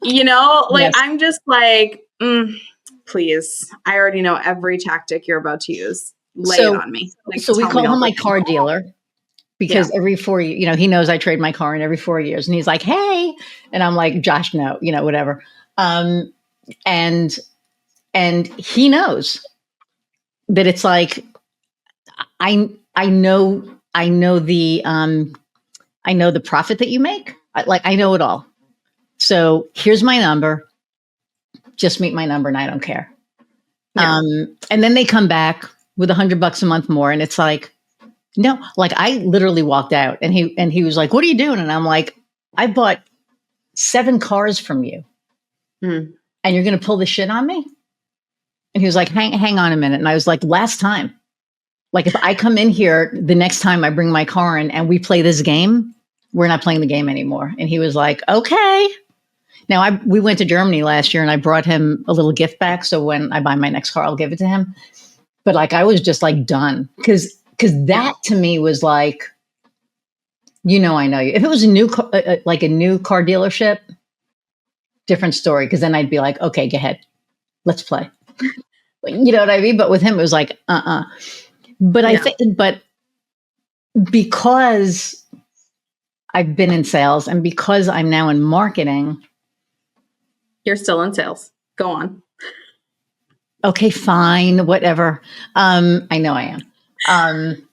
Yes. I'm just like, please. I already know every tactic you're about to use. Lay it on me. So we call him my car dealer. Because every 4 years, he knows I trade my car in every 4 years. And he's like, hey. And I'm like, Josh, no, whatever. And he knows that it's like, I know the profit that you make. I know it all. So here's my number. Just meet my number and I don't care. Yeah. And then they come back with $100 a month more. And it's like, no, I literally walked out and he was like, what are you doing? And I'm like, I bought 7 cars from you and you're going to pull the shit on me? And he was like, hang on a minute. And I was like, last time, like if I come in here, the next time I bring my car in and we play this game, we're not playing the game anymore. And he was like, okay. Now we went to Germany last year and I brought him a little gift back. So when I buy my next car, I'll give it to him. But like, I was just like done because that to me was like, I know you. If it was a new car dealership, different story. Cause then I'd be like, okay, go ahead, let's play. You know what I mean? But with him, it was like, But I think, but because I've been in sales and because I'm now in marketing. You're still in sales. Go on. Okay, fine, whatever. I know I am.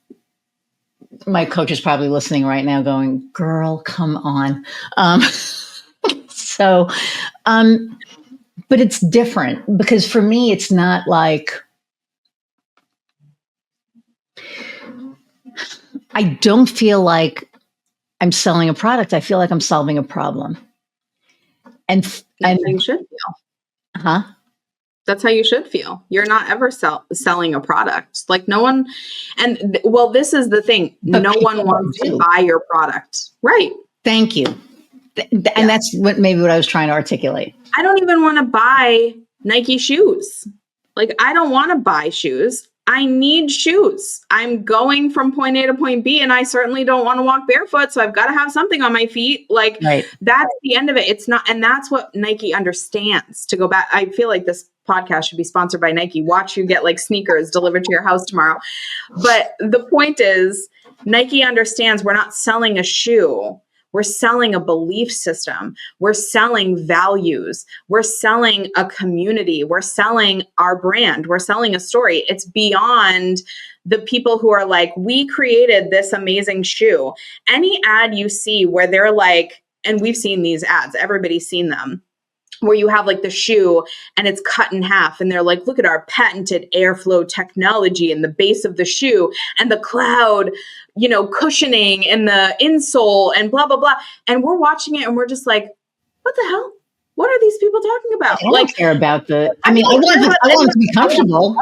My coach is probably listening right now going, girl, come on. But it's different because for me, it's not like, I don't feel like I'm selling a product. I feel like I'm solving a problem. And you should feel. That's how you should feel. You're not ever selling a product. Like no one, and this is the thing. No one wants to buy your product. Right. Thank you. And that's what I was trying to articulate. I don't even want to buy Nike shoes. Like I don't want to buy shoes. I need shoes. I'm going from point A to point B and I certainly don't want to walk barefoot. So I've got to have something on my feet. Like That's the end of it. It's not, and that's what Nike understands. To go back, I feel like this podcast should be sponsored by Nike. Watch you get like sneakers delivered to your house tomorrow. But the point is Nike understands we're not selling a shoe. We're selling a belief system. We're selling values. We're selling a community. We're selling our brand. We're selling a story. It's beyond the people who are like, we created this amazing shoe. Any ad you see where they're like, and we've seen these ads, everybody's seen them, where you have like the shoe and it's cut in half and they're like, look at our patented airflow technology in the base of the shoe and the cloud, cushioning in the insole and blah, blah, blah. And we're watching it and we're just like, what the hell? What are these people talking about? I don't care about I want to be comfortable.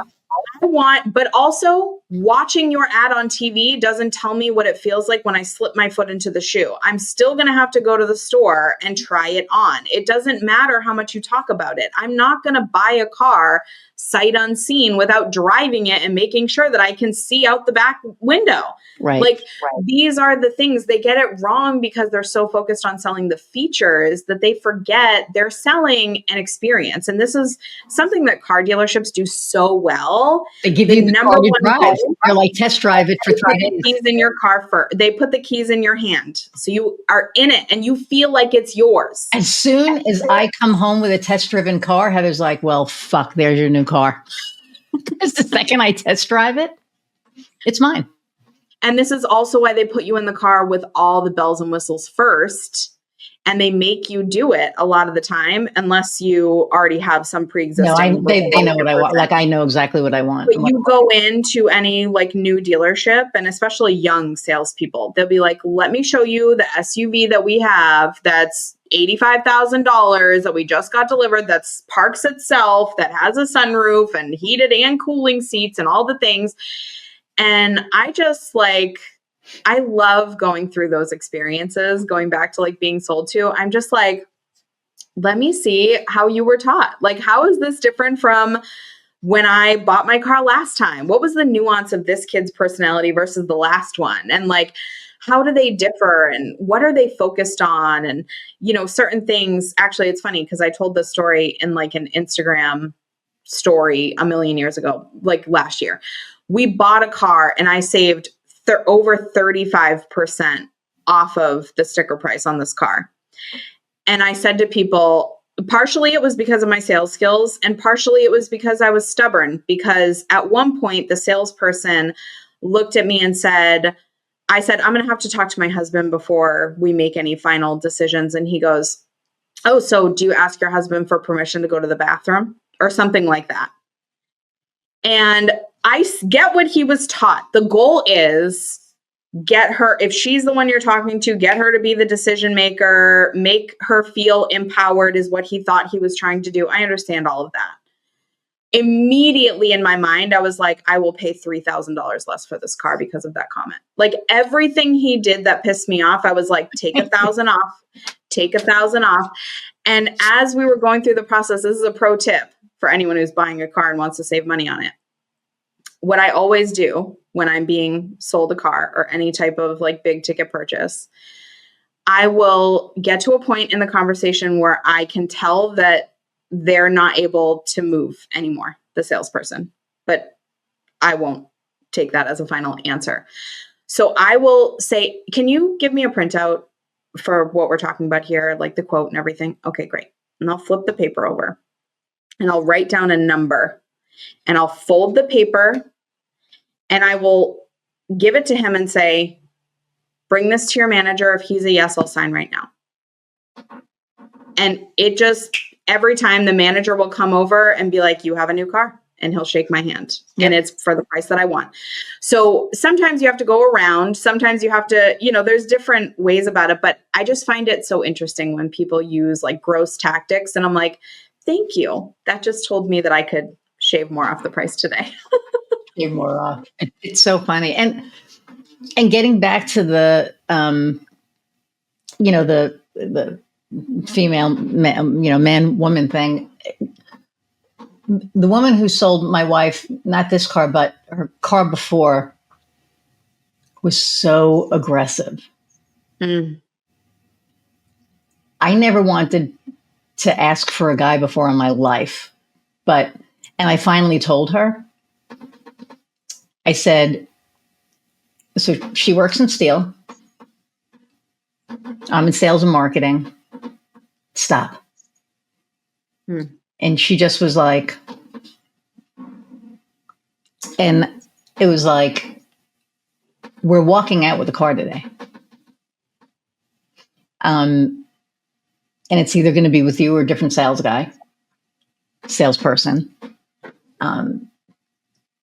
But also watching your ad on TV doesn't tell me what it feels like when I slip my foot into the shoe. I'm still going to have to go to the store and try it on. It doesn't matter how much you talk about it. I'm not going to buy a car sight unseen without driving it and making sure that I can see out the back window. Right. These are the things. They get it wrong because they're so focused on selling the features that they forget they're selling an experience. And this is something that car dealerships do so well. They give you the number car to drive. They're like, test drive it for 3 days. Keys in your car first. They put the keys in your hand. So you are in it and you feel like it's yours. As soon as I come home with a test driven car, Heather's like, well, fuck, there's your new car. Because the second I test drive it, it's mine. And this is also why they put you in the car with all the bells and whistles first. And they make you do it a lot of the time, unless you already have some pre-existing. No, they know what I want. Like I know exactly what I want. But you go into any like new dealership, and especially young salespeople, they'll be like, "Let me show you the SUV that we have. That's $85,000 that we just got delivered. That's parks itself. That has a sunroof and heated and cooling seats and all the things." And I just I love going through those experiences, going back to like being sold to. I'm just like, let me see how you were taught. Like, how is this different from when I bought my car last time? What was the nuance of this kid's personality versus the last one? And like, how do they differ and what are they focused on? And, certain things. Actually, it's funny because I told this story in like an Instagram story a million years ago, like last year. We bought a car and I saved over 35% off of the sticker price on this car. And I said to people, partially it was because of my sales skills and partially it was because I was stubborn, because at one point the salesperson looked at me and I said, I'm going to have to talk to my husband before we make any final decisions. And he goes, oh, so do you ask your husband for permission to go to the bathroom or something like that? And I get what he was taught. The goal is get her, if she's the one you're talking to, get her to be the decision maker, make her feel empowered is what he thought he was trying to do. I understand all of that. immediately in my mind, I was like, I will pay $3,000 less for this car because of that comment. Like everything he did that pissed me off, I was like, take 1,000 off, take 1,000 off. And as we were going through the process, this is a pro tip for anyone who's buying a car and wants to save money on it. What I always do when I'm being sold a car or any type of like big ticket purchase, I will get to a point in the conversation where I can tell that they're not able to move anymore, the salesperson, but I won't take that as a final answer. So I will say, can you give me a printout for what we're talking about here, like the quote and everything? Okay, great. And I'll flip the paper over and I'll write down a number and I'll fold the paper and I will give it to him and say, bring this to your manager. If he's a yes, I'll sign right now. And it just, every time the manager will come over and be like, you have a new car, and he'll shake my hand. Yep. And it's for the price that I want. So sometimes you have to go around. Sometimes you have to, there's different ways about it, but I just find it so interesting when people use like gross tactics. And I'm like, thank you. That just told me that I could shave more off the price today. Shave more off. It's so funny. And getting back to the, the female, man, woman thing. The woman who sold my wife, not this car, but her car before, was so aggressive. Mm. I never wanted to ask for a guy before in my life, and I finally told her. I said, so she works in steel. I'm in sales and marketing. Stop. Mm. And she just was like, and it was like, we're walking out with the car today. And it's either going to be with you or a different salesperson.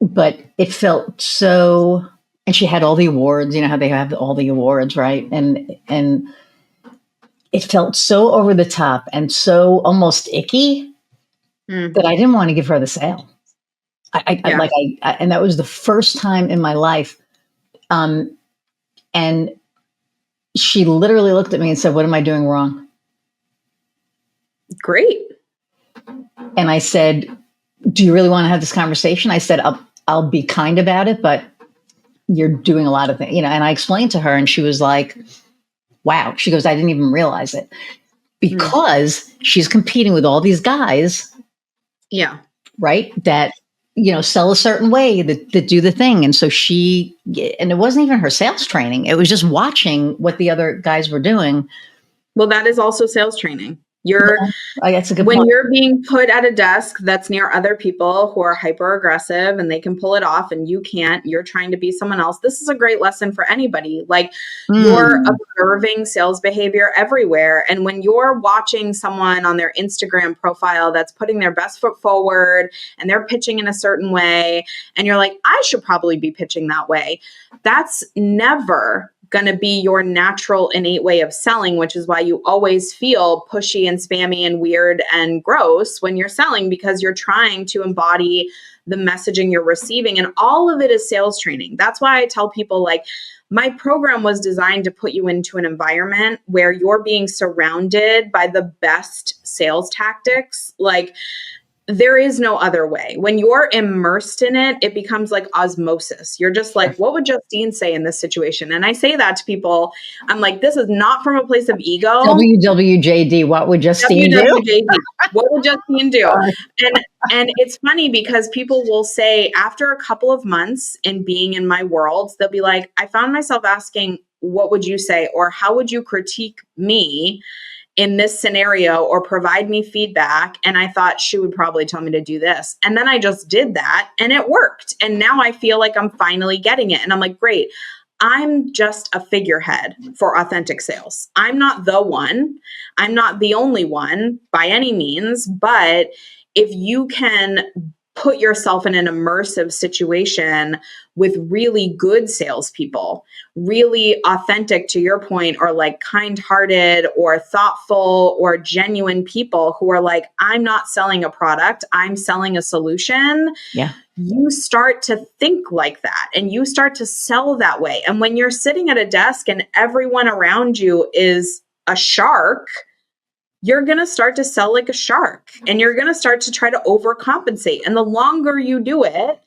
But it felt so, and she had all the awards, how they have all the awards, right? And it felt so over the top and so almost icky. That I didn't want to give her the sale. And that was the first time in my life. And she literally looked at me and said, what am I doing wrong? Great. And I said, do you really want to have this conversation? I said, I'll be kind about it, but you're doing a lot of things, and I explained to her and she was like, wow. She goes, I didn't even realize it because she's competing with all these guys. Yeah. Right. That, sell a certain way, that do the thing. And so and it wasn't even her sales training. It was just watching what the other guys were doing. Well, that is also sales training. That's a good when point. You're being put at a desk that's near other people who are hyper aggressive and they can pull it off and you can't, you're trying to be someone else. This is a great lesson for anybody. Like you're observing sales behavior everywhere. And when you're watching someone on their Instagram profile that's putting their best foot forward and they're pitching in a certain way, and you're like, I should probably be pitching that way. That's never going to be your natural innate way of selling, which is why you always feel pushy and spammy and weird and gross when you're selling, because you're trying to embody the messaging you're receiving. And all of it is sales training. That's why I tell people, like, my program was designed to put you into an environment where you're being surrounded by the best sales tactics. Like, there is no other way. When you're immersed in it, it becomes like osmosis. You're just like, what would Justine say in this situation? And I say that to people. I'm like, this is not from a place of ego. WWJD, what would Justine do? What would Justine do? And it's funny because people will say after a couple of months in being in my world, they'll be like, I found myself asking, what would you say? Or how would you critique me in this scenario or provide me feedback? And I thought she would probably tell me to do this. And then I just did that and it worked. And now I feel like I'm finally getting it. And I'm like, great. I'm just a figurehead for authentic sales. I'm not the one. I'm not the only one by any means. But if you can put yourself in an immersive situation with really good salespeople, really authentic, to your point, or like kind-hearted or thoughtful or genuine people who are like, I'm not selling a product, I'm selling a solution. Yeah. You start to think like that and you start to sell that way. And when you're sitting at a desk and everyone around you is a shark, you're going to start to sell like a shark and you're going to start to try to overcompensate. And the longer you do it,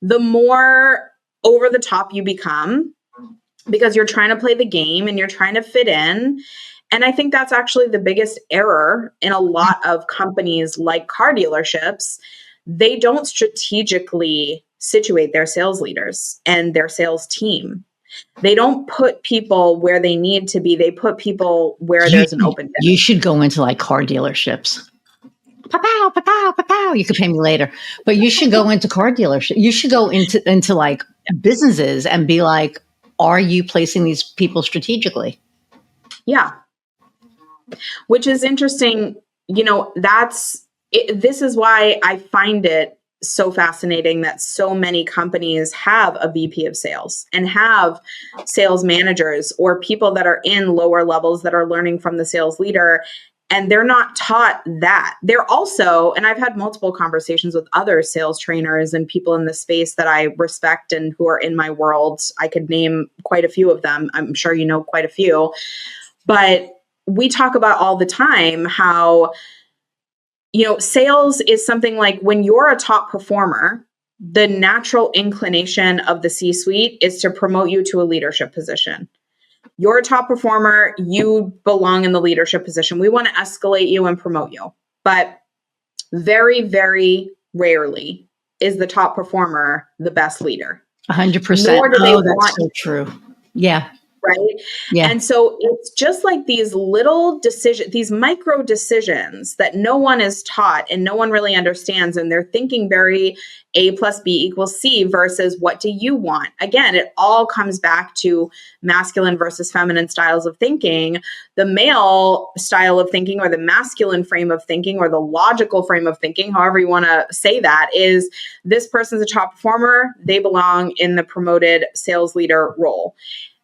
the more over the top you become, because you're trying to play the game and you're trying to fit in. And I think that's actually the biggest error in a lot of companies like car dealerships. They don't strategically situate their sales leaders and their sales team. They don't put people where they need to be. They put people where there's an open desk. You should go into like car dealerships. Pa-pow, pa-pow, pa-pow. You could pay me later. But you should go into car dealerships. You should go into like businesses and be like, are you placing these people strategically? Yeah. Which is interesting. You know, this is why I find it so fascinating that so many companies have a VP of sales and have sales managers or people that are in lower levels that are learning from the sales leader. And they're not taught that. They're also, and I've had multiple conversations with other sales trainers and people in the space that I respect and who are in my world. I could name quite a few of them. I'm sure you know quite a few. But we talk about all the time how, you know, sales is something like when you're a top performer, the natural inclination of the C-suite is to promote you to a leadership position. You're a top performer, you belong in the leadership position. We want to escalate you and promote you. But very, very rarely is the top performer the best leader. 100%. Nor do they that's want so true. Yeah. Right. Yeah. And so it's just like these little decisions, these micro decisions that no one is taught and no one really understands. And they're thinking very A plus B equals C versus what do you want? Again, it all comes back to masculine versus feminine styles of thinking. The male style of thinking or the masculine frame of thinking or the logical frame of thinking, however you want to say that, is this person's a top performer. They belong in the promoted sales leader role.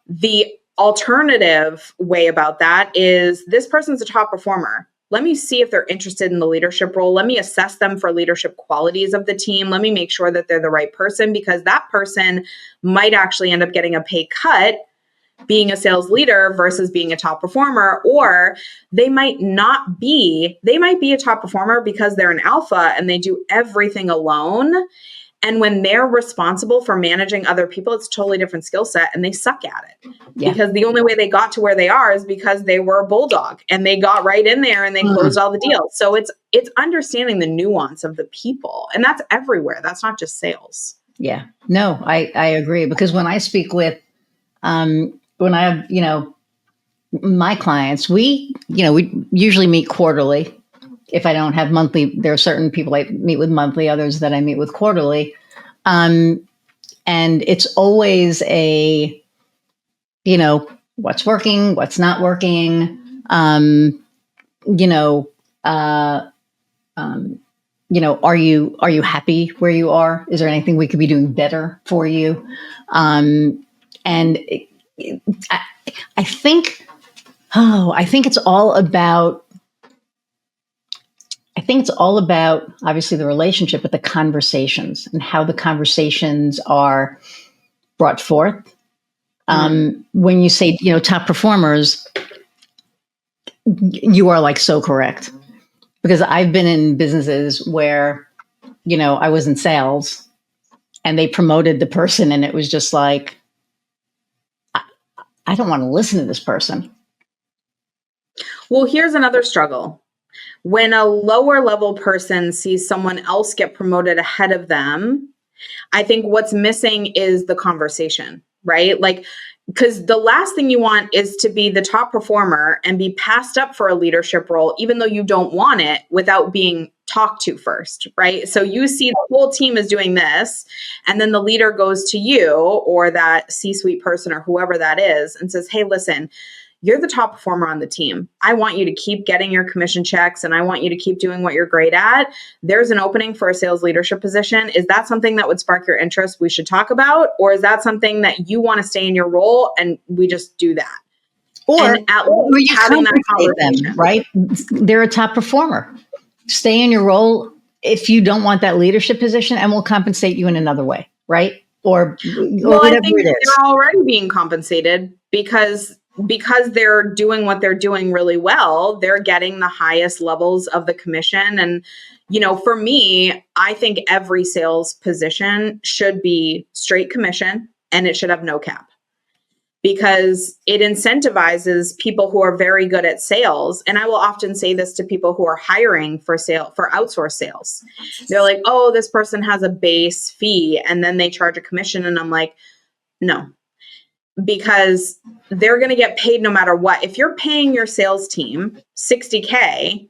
The alternative way about that is this person's a top performer. Let me see if they're interested in the leadership role. Let me assess them for leadership qualities of the team. Let me make sure that they're the right person, because that person might actually end up getting a pay cut being a sales leader versus being a top performer. Or they might be a top performer because they're an alpha and they do everything alone. And when they're responsible for managing other people, it's a totally different skill set and they suck at it. Yeah. Because the only way they got to where they are is because they were a bulldog and they got right in there and they closed all the deals. So it's understanding the nuance of the people, and that's everywhere. That's not just sales. Yeah, no, I agree, because when I speak with, when I have, my clients, we usually meet quarterly. If I don't have monthly, there are certain people I meet with monthly, others that I meet with quarterly. And it's always what's working, what's not working. Are you happy where you are? Is there anything we could be doing better for you? I think it's all about, obviously the relationship, but the conversations and how the conversations are brought forth. When you say, top performers, you are like so correct, because I've been in businesses where, I was in sales and they promoted the person and it was just like, I don't want to listen to this person. Well, here's another struggle. When a lower level person sees someone else get promoted ahead of them, I think what's missing is the conversation, right? Like, because the last thing you want is to be the top performer and be passed up for a leadership role, even though you don't want it, without being talked to first, right? So you see the whole team is doing this, and then the leader goes to you or that C-suite person or whoever that is and says, hey, listen, you're the top performer on the team. I want you to keep getting your commission checks and I want you to keep doing what you're great at. There's an opening for a sales leadership position. Is that something that would spark your interest we should talk about? Or is that something that you want to stay in your role and we just do that? Or, and at least you having that compensate them, right? They're a top performer. Stay in your role if you don't want that leadership position, and we'll compensate you in another way, right? Or whatever I think it is. They're already being compensated because they're doing what they're doing really well. They're getting the highest levels of the commission. And, for me, I think every sales position should be straight commission and it should have no cap, because it incentivizes people who are very good at sales. And I will often say this to people who are hiring for outsourced sales. They're like, oh, this person has a base fee and then they charge a commission. And I'm like, no, because they're going to get paid no matter what. If you're paying your sales team $60K,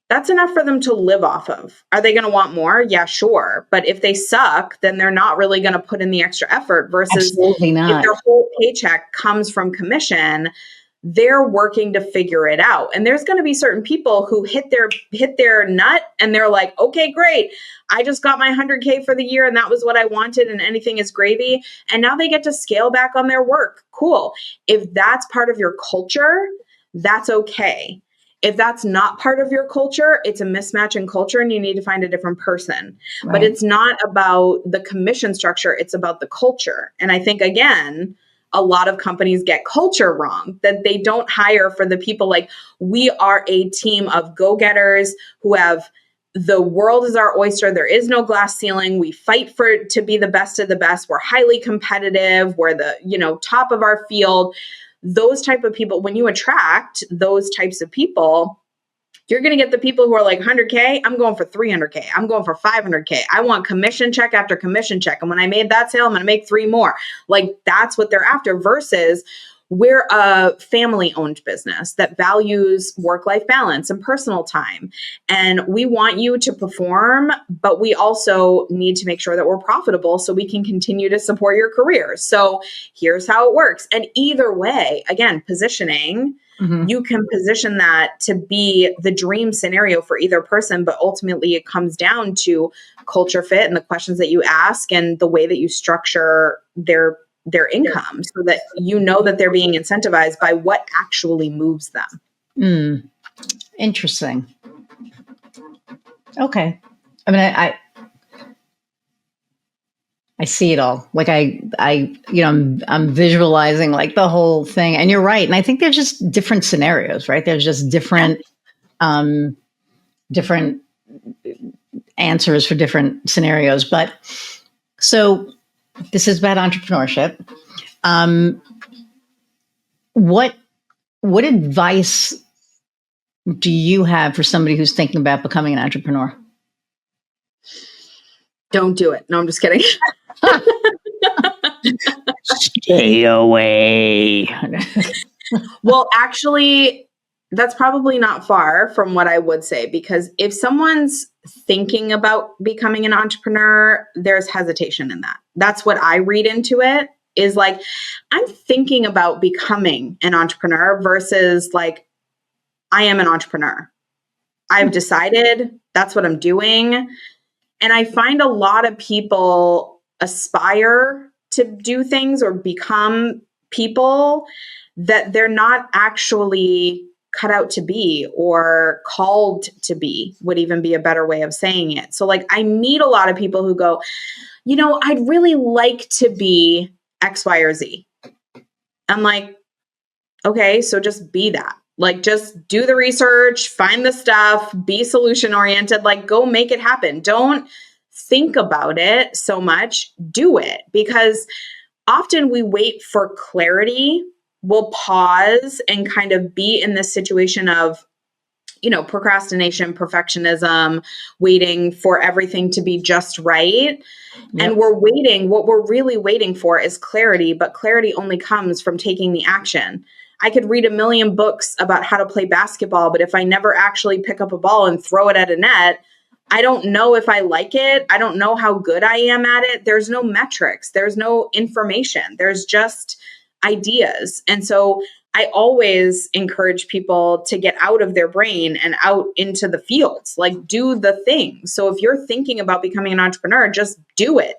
that's enough for them to live off of. Are they going to want more? Yeah, sure. But if they suck, then they're not really going to put in the extra effort versus Absolutely not. If their whole paycheck comes from commission, they're working to figure it out. And there's going to be certain people who hit their nut and they're like, okay, great. I just got my 100K for the year and that was what I wanted and anything is gravy. And now they get to scale back on their work. Cool. If that's part of your culture, that's okay. If that's not part of your culture, it's a mismatch in culture and you need to find a different person. Right. But it's not about the commission structure. It's about the culture. And I think, again, a lot of companies get culture wrong, that they don't hire for the people. Like, we are a team of go-getters who have the world is our oyster. There is no glass ceiling. We fight to be the best of the best. We're highly competitive. We're the, top of our field. Those type of people, when you attract those types of people, you're going to get the people who are like 100K. I'm going for 300K. I'm going for 500K. I want commission check after commission check. And when I made that sale, I'm going to make 3 more. Like, that's what they're after versus we're a family-owned business that values work-life balance and personal time. And we want you to perform, but we also need to make sure that we're profitable so we can continue to support your career. So here's how it works. And either way, again, positioning, you can position that to be the dream scenario for either person, but ultimately it comes down to culture fit and the questions that you ask and the way that you structure their income so that that they're being incentivized by what actually moves them. Interesting. Okay. I mean, I see it all. Like I'm visualizing like the whole thing, and you're right. And I think there's just different scenarios, right? There's just different answers for different scenarios. But so this is about entrepreneurship. What advice do you have for somebody who's thinking about becoming an entrepreneur? Don't do it. No, I'm just kidding. Stay away. Well, actually, that's probably not far from what I would say, because if someone's thinking about becoming an entrepreneur, there's hesitation in that. That's what I read into it, is like, I'm thinking about becoming an entrepreneur versus like, I am an entrepreneur. I've decided that's what I'm doing. And I find a lot of people aspire to do things or become people that they're not actually cut out to be or called to be, would even be a better way of saying it. So like, I meet a lot of people who go, I'd really like to be X, Y, or Z. I'm like, okay, so just be that. Like, just do the research, find the stuff, be solution oriented, like go make it happen. Don't think about it so much, do it. Because often we wait for clarity. We'll pause and kind of be in this situation of, procrastination, perfectionism, waiting for everything to be just right. Yep. And what we're really waiting for is clarity, but clarity only comes from taking the action. I could read 1 million books about how to play basketball, but if I never actually pick up a ball and throw it at a net, I don't know if I like it. I don't know how good I am at it. There's no metrics. There's no information. There's just ideas. And so I always encourage people to get out of their brain and out into the fields, like do the thing. So if you're thinking about becoming an entrepreneur, just do it.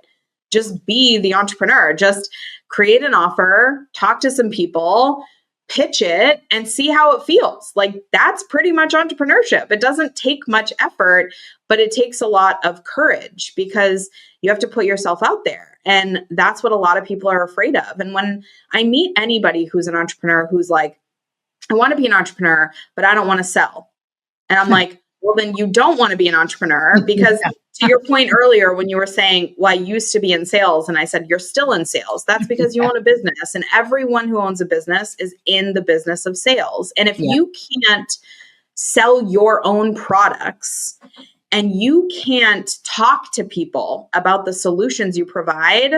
Just be the entrepreneur. Just create an offer, talk to some people, pitch it, and see how it feels. Like that's pretty much entrepreneurship. It doesn't take much effort, but it takes a lot of courage because you have to put yourself out there. And that's what a lot of people are afraid of. And when I meet anybody who's an entrepreneur who's like, I want to be an entrepreneur, but I don't want to sell. And I'm like, well, then you don't want to be an entrepreneur because to your point earlier, when you were saying, well, I used to be in sales, and I said, you're still in sales. That's because you own a business, and everyone who owns a business is in the business of sales. And if you can't sell your own products and you can't talk to people about the solutions you provide,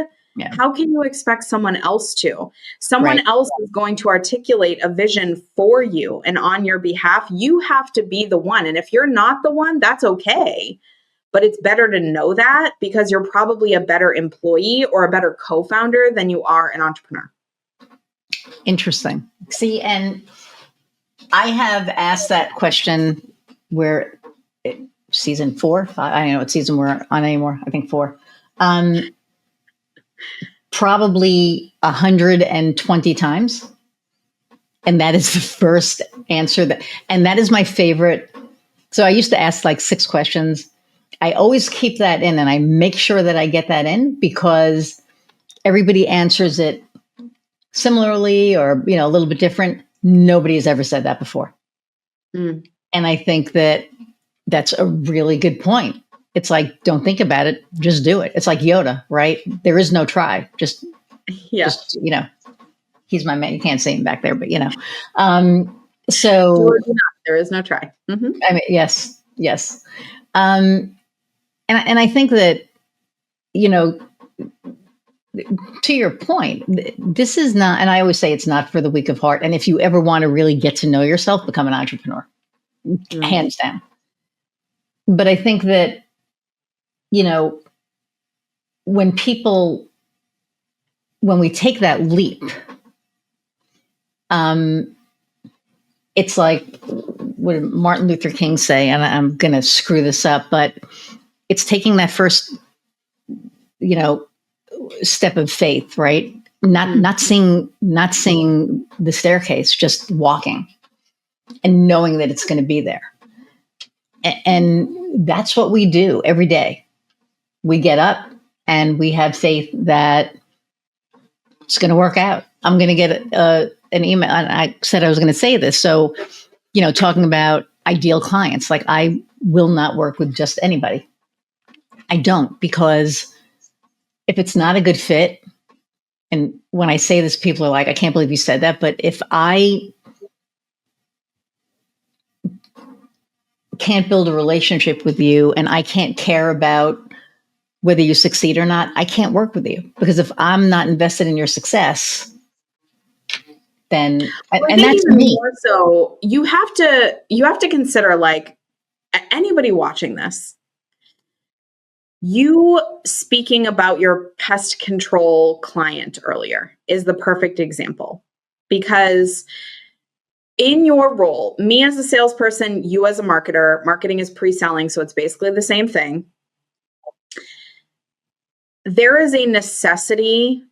how can you expect someone else to? Someone else is going to articulate a vision for you and on your behalf. You have to be the one. And if you're not the one, that's okay. But it's better to know that because you're probably a better employee or a better co-founder than you are an entrepreneur. Interesting. See, and I have asked that question where season 4, I don't know what season we're on anymore. I think 4. Probably 120 times. And that is the first answer and that is my favorite. So I used to ask like 6 questions. I always keep that in and I make sure that I get that in because everybody answers it similarly or, a little bit different. Nobody has ever said that before. And I think that that's a really good point. It's like, don't think about it, just do it. It's like Yoda, right? There is no try. Just he's my man. You can't see him back there, but so there is no try. Mm-hmm. I mean, yes. And I think that, to your point, this is not, and I always say it's not for the weak of heart. And if you ever want to really get to know yourself, become an entrepreneur, hands down. But I think that, when we take that leap, it's like, what did Martin Luther King say? And I'm going to screw this up, but it's taking that first, step of faith, right? Not seeing the staircase, just walking and knowing that it's going to be there. And that's what we do every day. We get up and we have faith that it's going to work out. I'm going to get an email. And I said I was going to say this. So, talking about ideal clients, like I will not work with just anybody. I don't, because if it's not a good fit, and when I say this, people are like, I can't believe you said that. But if I can't build a relationship with you and I can't care about whether you succeed or not, I can't work with you, because if I'm not invested in your success, then, and that's me. More so, you have to consider, like, anybody watching this, you speaking about your pest control client earlier is the perfect example, because in your role, me as a salesperson, you as a marketer, marketing is pre-selling, so it's basically the same thing. There is a necessity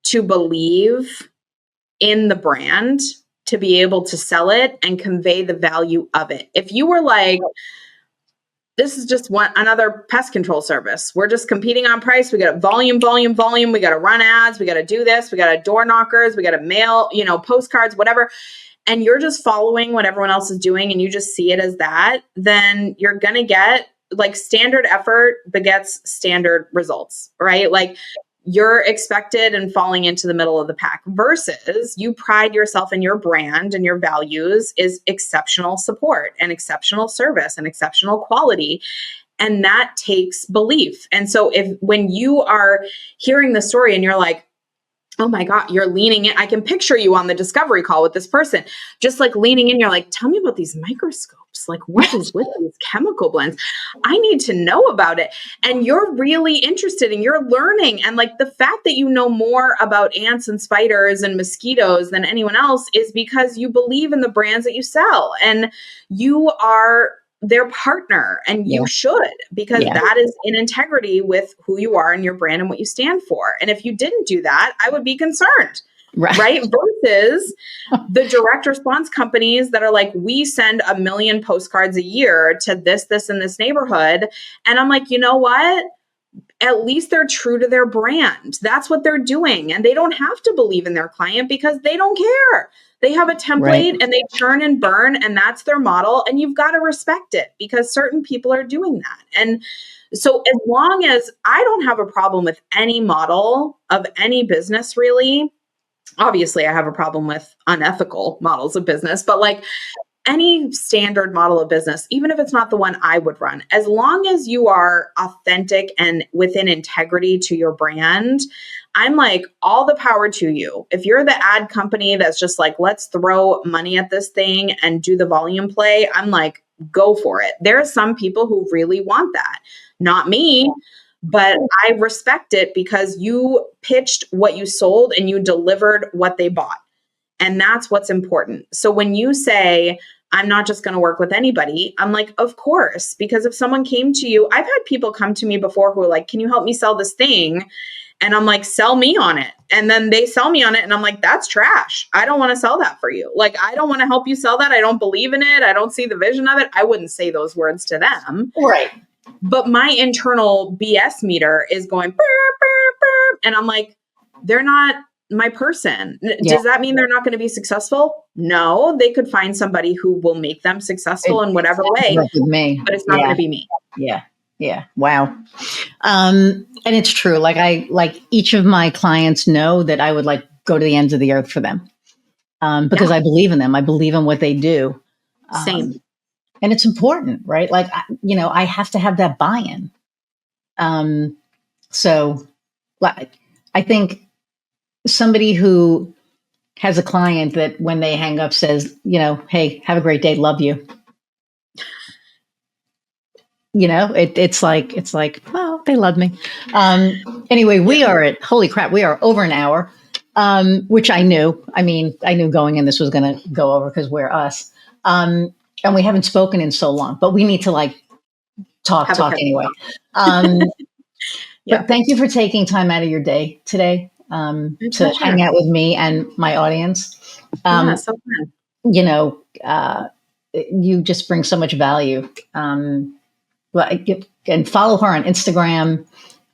to believe in the brand to be able to sell it and convey the value of it. If you were like, this is just another pest control service, we're just competing on price, we got volume, we got to run ads, we got to do this, we got to door knockers, we got to mail, postcards, whatever, and you're just following what everyone else is doing and you just see it as that, then you're going to get, like, standard effort begets standard results, right? Like, you're expected and falling into the middle of the pack, versus you pride yourself in your brand and your values is exceptional support and exceptional service and exceptional quality. And that takes belief. And so when you are hearing the story and you're like, oh my God, you're leaning in. I can picture you on the discovery call with this person, just like leaning in. You're like, tell me about these microscopes. Like, what is with these chemical blends? I need to know about it. And you're really interested and you're learning. And like the fact that you know more about ants and spiders and mosquitoes than anyone else is because you believe in the brands that you sell and you are their partner, and you should, because that is in integrity with who you are and your brand and what you stand for. And if you didn't do that, I would be concerned, right? Versus the direct response companies that are like, we send 1 million postcards a year to this, and this neighborhood. And I'm like, you know what? At least they're true to their brand. That's what they're doing. And they don't have to believe in their client because they don't care. They have a template and they churn and burn, and that's their model. And you've got to respect it because certain people are doing that. And so as long as I don't have a problem with any model of any business, really, obviously I have a problem with unethical models of business, but like any standard model of business, even if it's not the one I would run, as long as you are authentic and within integrity to your brand, I'm like, all the power to you. If you're the ad company that's just like, let's throw money at this thing and do the volume play, I'm like, go for it. There are some people who really want that. Not me, but I respect it because you pitched what you sold and you delivered what they bought. And that's what's important. So when you say, I'm not just going to work with anybody, I'm like, of course, because if someone came to you, I've had people come to me before who are like, can you help me sell this thing? And I'm like, sell me on it. And then they sell me on it. And I'm like, that's trash. I don't want to sell that for you. Like, I don't want to help you sell that. I don't believe in it. I don't see the vision of it. I wouldn't say those words to them. Right. But my internal BS meter is going, burr, burr, burr. And I'm like, they're not my person. Does that mean they're not going to be successful? No, they could find somebody who will make them successful in whatever way, but it's not going to be me. Yeah. Wow. And it's true. Like each of my clients know that I would like go to the ends of the earth for them. Because I believe in them. I believe in what they do. Same. And it's important, right? Like, I have to have that buy-in. So I think somebody who has a client that when they hang up says, hey, have a great day. Love you. It's like, well, they love me. Anyway, we are at, holy crap, we are over an hour, which I knew. I knew going in this was going to go over because we're us. And we haven't spoken in so long, but we need to talk anyway. But thank you for taking time out of your day today to hang out with me and my audience. So fun. You just bring so much value. And follow her on Instagram,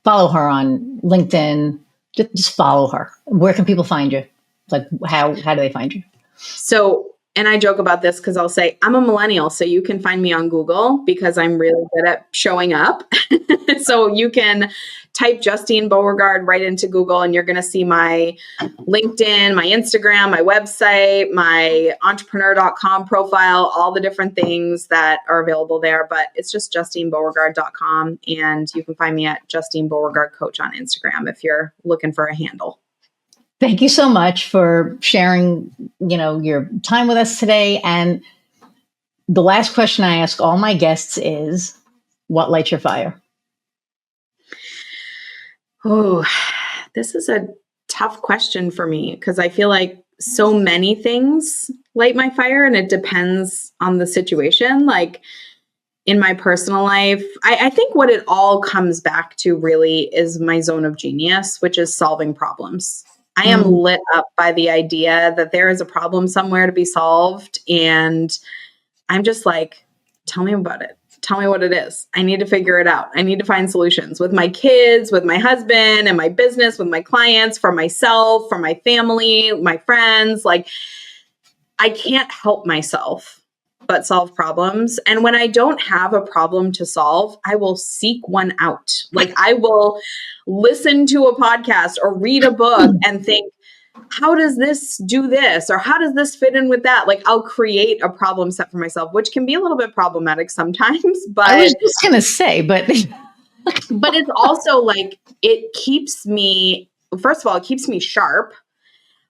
follow her on LinkedIn, just follow her. Where can people find you? Like, how do they find you? So, and I joke about this because I'll say I'm a millennial, so you can find me on Google because I'm really good at showing up. So you can type Justine Beauregard right into Google and you're going to see my LinkedIn, my Instagram, my website, my entrepreneur.com profile, all the different things that are available there. But it's just JustineBeauregard.com. And you can find me at Justine Beauregard Coach on Instagram if you're looking for a handle. Thank you so much for sharing, your time with us today. And the last question I ask all my guests is, what lights your fire? Oh, this is a tough question for me because I feel like so many things light my fire and it depends on the situation. Like in my personal life, I think what it all comes back to really is my zone of genius, which is solving problems. I am lit up by the idea that there is a problem somewhere to be solved. And I'm just like, tell me about it. Tell me what it is. I need to figure it out. I need to find solutions with my kids, with my husband and my business, with my clients, for myself, for my family, my friends. Like, I can't help myself but solve problems. And when I don't have a problem to solve, I will seek one out. Like, I will listen to a podcast or read a book and think, how does this do this? Or how does this fit in with that? Like, I'll create a problem set for myself, which can be a little bit problematic sometimes, but I was just going to say, but it's also like, it keeps me, first of all, it keeps me sharp.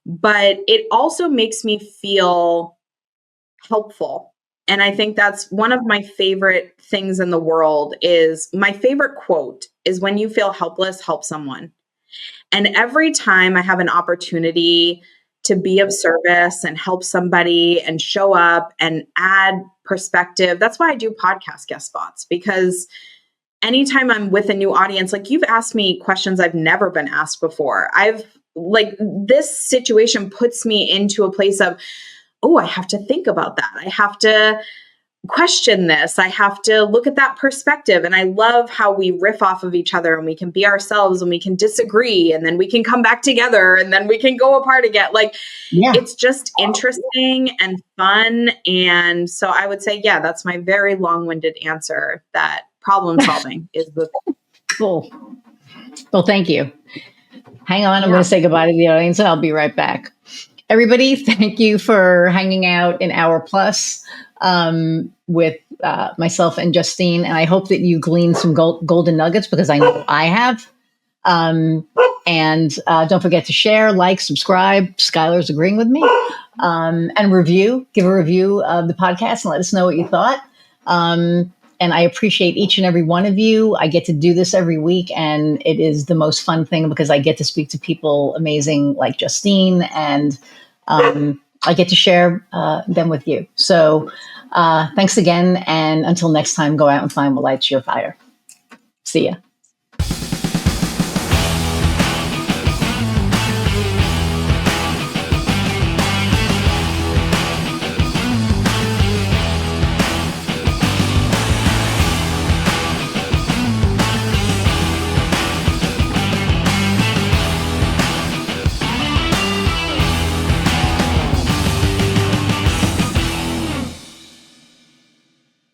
but it also makes me feel helpful. And I think that's one of my favorite things in the world. Is my favorite quote is, when you feel helpless, help someone. And every time I have an opportunity to be of service and help somebody and show up and add perspective, that's why I do podcast guest spots, because anytime I'm with a new audience, like, you've asked me questions I've never been asked before. This situation puts me into a place of, oh, I have to think about that. I have to question this. I have to look at that perspective. And I love how we riff off of each other, and we can be ourselves, and we can disagree, and then we can come back together, and then we can go apart again. It's just interesting and fun. And so I would say, yeah, that's my very long-winded answer, that problem solving is the Cool. Well, thank you. Hang on. I'm going to say goodbye to the audience, and I'll be right back. Everybody, thank you for hanging out an hour plus with myself and Justine. And I hope that you gleaned some golden nuggets, because I know I have. And don't forget to share, like, subscribe. Skylar's agreeing with me. And give a review of the podcast and let us know what you thought. And I appreciate each and every one of you. I get to do this every week, and it is the most fun thing, because I get to speak to people amazing like Justine, and I get to share them with you. So thanks again. And until next time, go out and find what lights your fire. See ya.